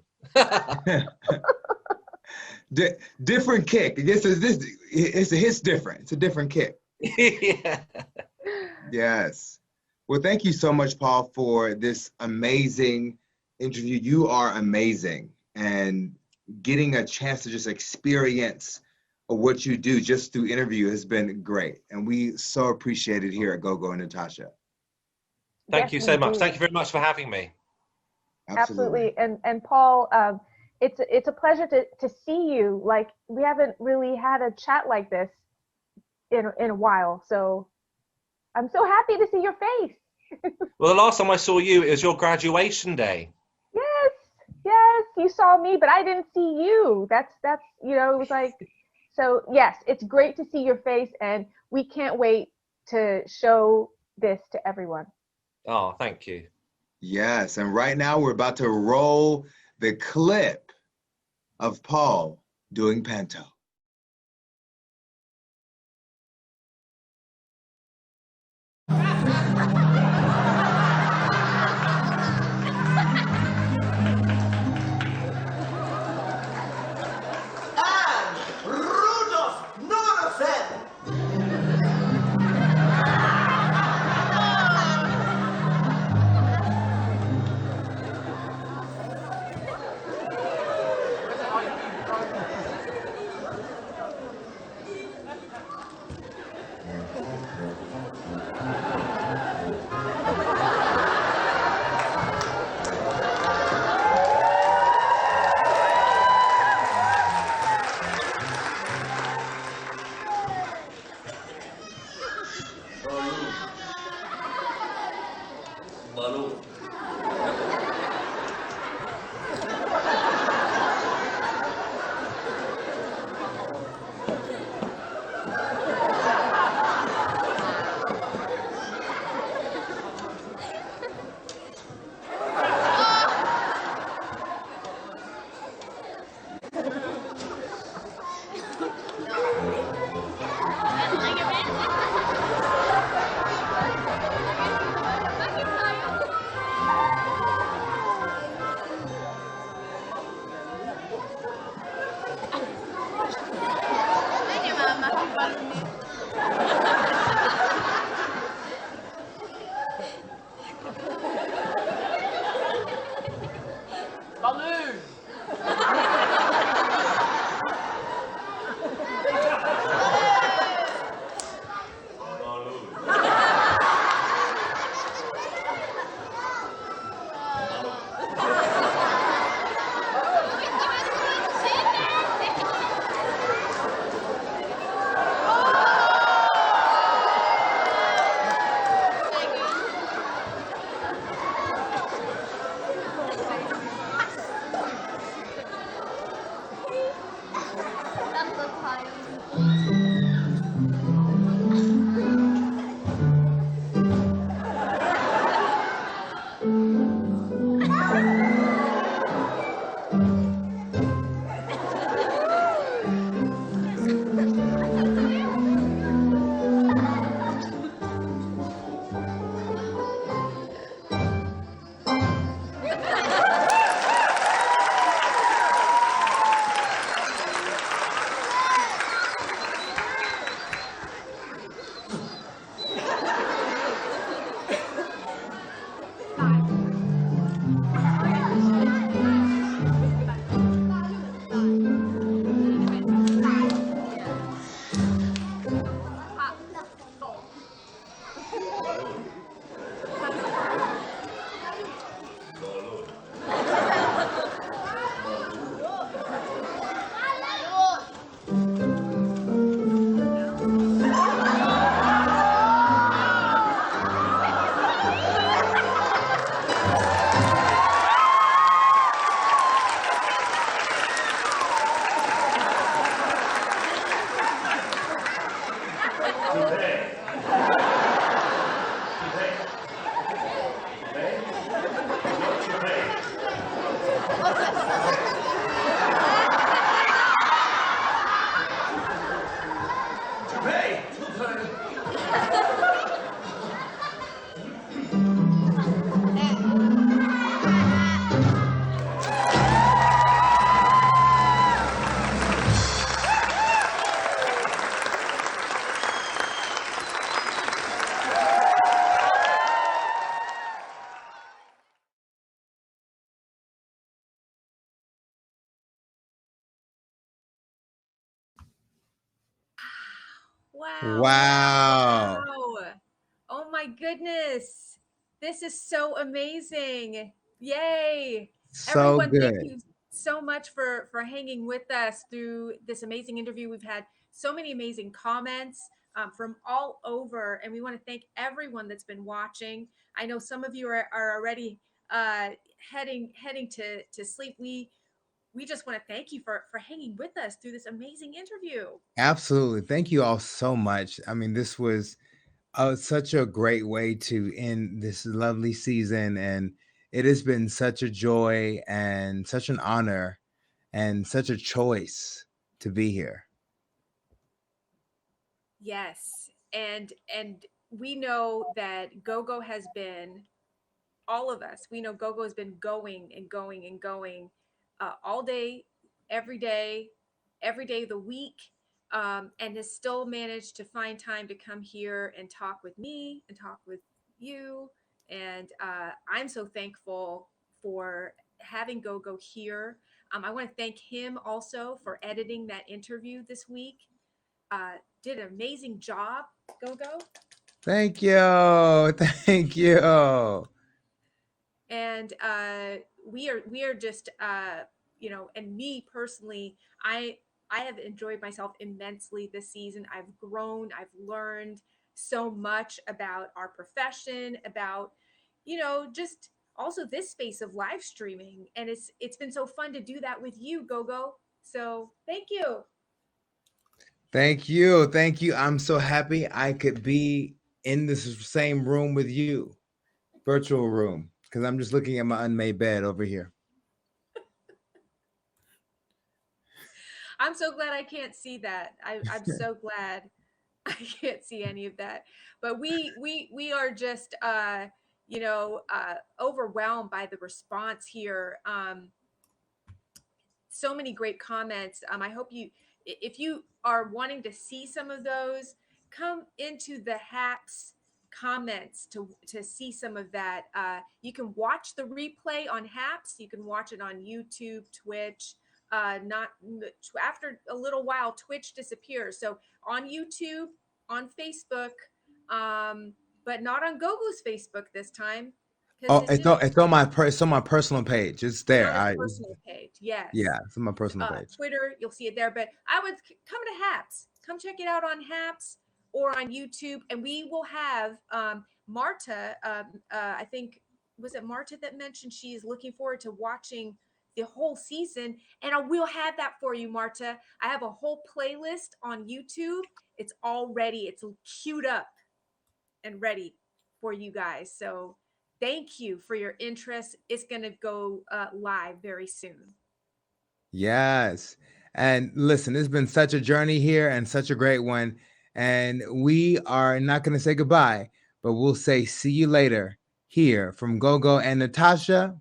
A: Different kick. It's different. It's a different kick.
D: Yeah.
A: Yes. Well, thank you so much, Paul, for this amazing interview. You are amazing, and getting a chance to just experience what you do just through interview has been great, and we so appreciate it here at Gogo and Natasha.
D: Thank you so much. Thank you very much for having me.
B: Absolutely. And Paul, it's a pleasure to see you. Like, we haven't really had a chat like this in a while, so I'm so happy to see your face.
D: Well, the last time I saw you, it was your graduation day.
B: Yes, you saw me, but I didn't see you. That's it was like, so yes, it's great to see your face, and we can't wait to show this to everyone.
D: Oh, thank you.
A: Yes, and right now we're about to roll the clip of Paul doing Panto. Wow.
C: Oh my goodness. This is so amazing. Yay.
A: So
C: Everyone, thank
A: good.
C: you so much for hanging with us through this amazing interview. We've had so many amazing comments from all over, and we want to thank everyone that's been watching. I know some of you are already heading to sleep. We just want to thank you for hanging with us through this amazing interview.
A: Absolutely. Thank you all so much. I mean, this was such a great way to end this lovely season. And it has been such a joy and such an honor and such a choice to be here.
C: Yes. And we know that Gogo has been, all of us, we know Gogo has been going and going and going all day, every day of the week, and has still managed to find time to come here and talk with me and talk with you. And I'm so thankful for having Gogo here. I want to thank him also for editing that interview this week. Did an amazing job, Gogo.
A: Thank you. Thank you.
C: And we are just and me personally, I have enjoyed myself immensely this season. I've grown, I've learned so much about our profession, about just also this space of live streaming, and it's been so fun to do that with you, Gogo. So thank you.
A: Thank you. Thank you. I'm so happy I could be in this same room with you, virtual room, because I'm just looking at my unmade bed over here.
C: I'm so glad I can't see that. I'm so glad I can't see any of that. But we are just overwhelmed by the response here. So many great comments. I hope if you are wanting to see some of those, come into the Haps comments to see some of that. You can watch the replay on Haps. You can watch it on YouTube, Twitch. Not after a little while, Twitch disappears. So on YouTube, on Facebook, but not on Gogo's Facebook this time.
A: Oh, it's on my personal page. It's there.
C: On his personal page, yes.
A: Yeah, it's on my personal page.
C: Twitter, you'll see it there. But I would come to Haps. Come check it out on Haps or on YouTube, and we will have Marta. I think was it Marta that mentioned she's looking forward to watching the whole season, and I will have that for you, Marta. I have a whole playlist on YouTube. It's all ready. It's queued up and ready for you guys. So thank you for your interest. It's going to go live very soon.
A: Yes. And listen, it's been such a journey here and such a great one. And we are not going to say goodbye, but we'll say see you later here from Gogo and Natasha.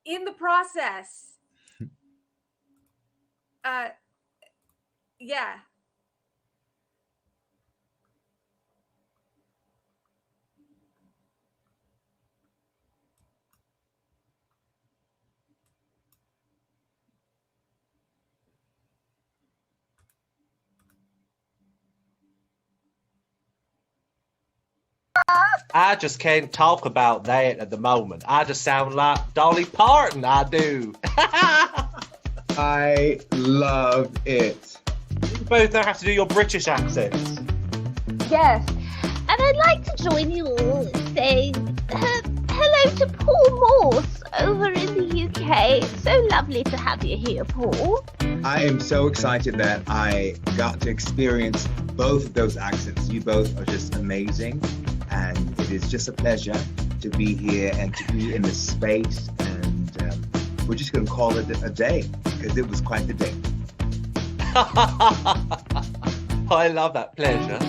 C: In the process. Yeah.
D: I just can't talk about that at the moment. I just sound like Dolly Parton, I do.
A: I love it.
D: You both now have to do your British accents.
E: Yes, and I'd like to join you all in saying hello to Paul Morse over in the UK. So lovely to have you here, Paul.
F: I am so excited that I got to experience both of those accents. You both are just amazing, and it is just a pleasure to be here and to be in this space. And we're just going to call it a day, because it was quite the day.
D: I love that pleasure.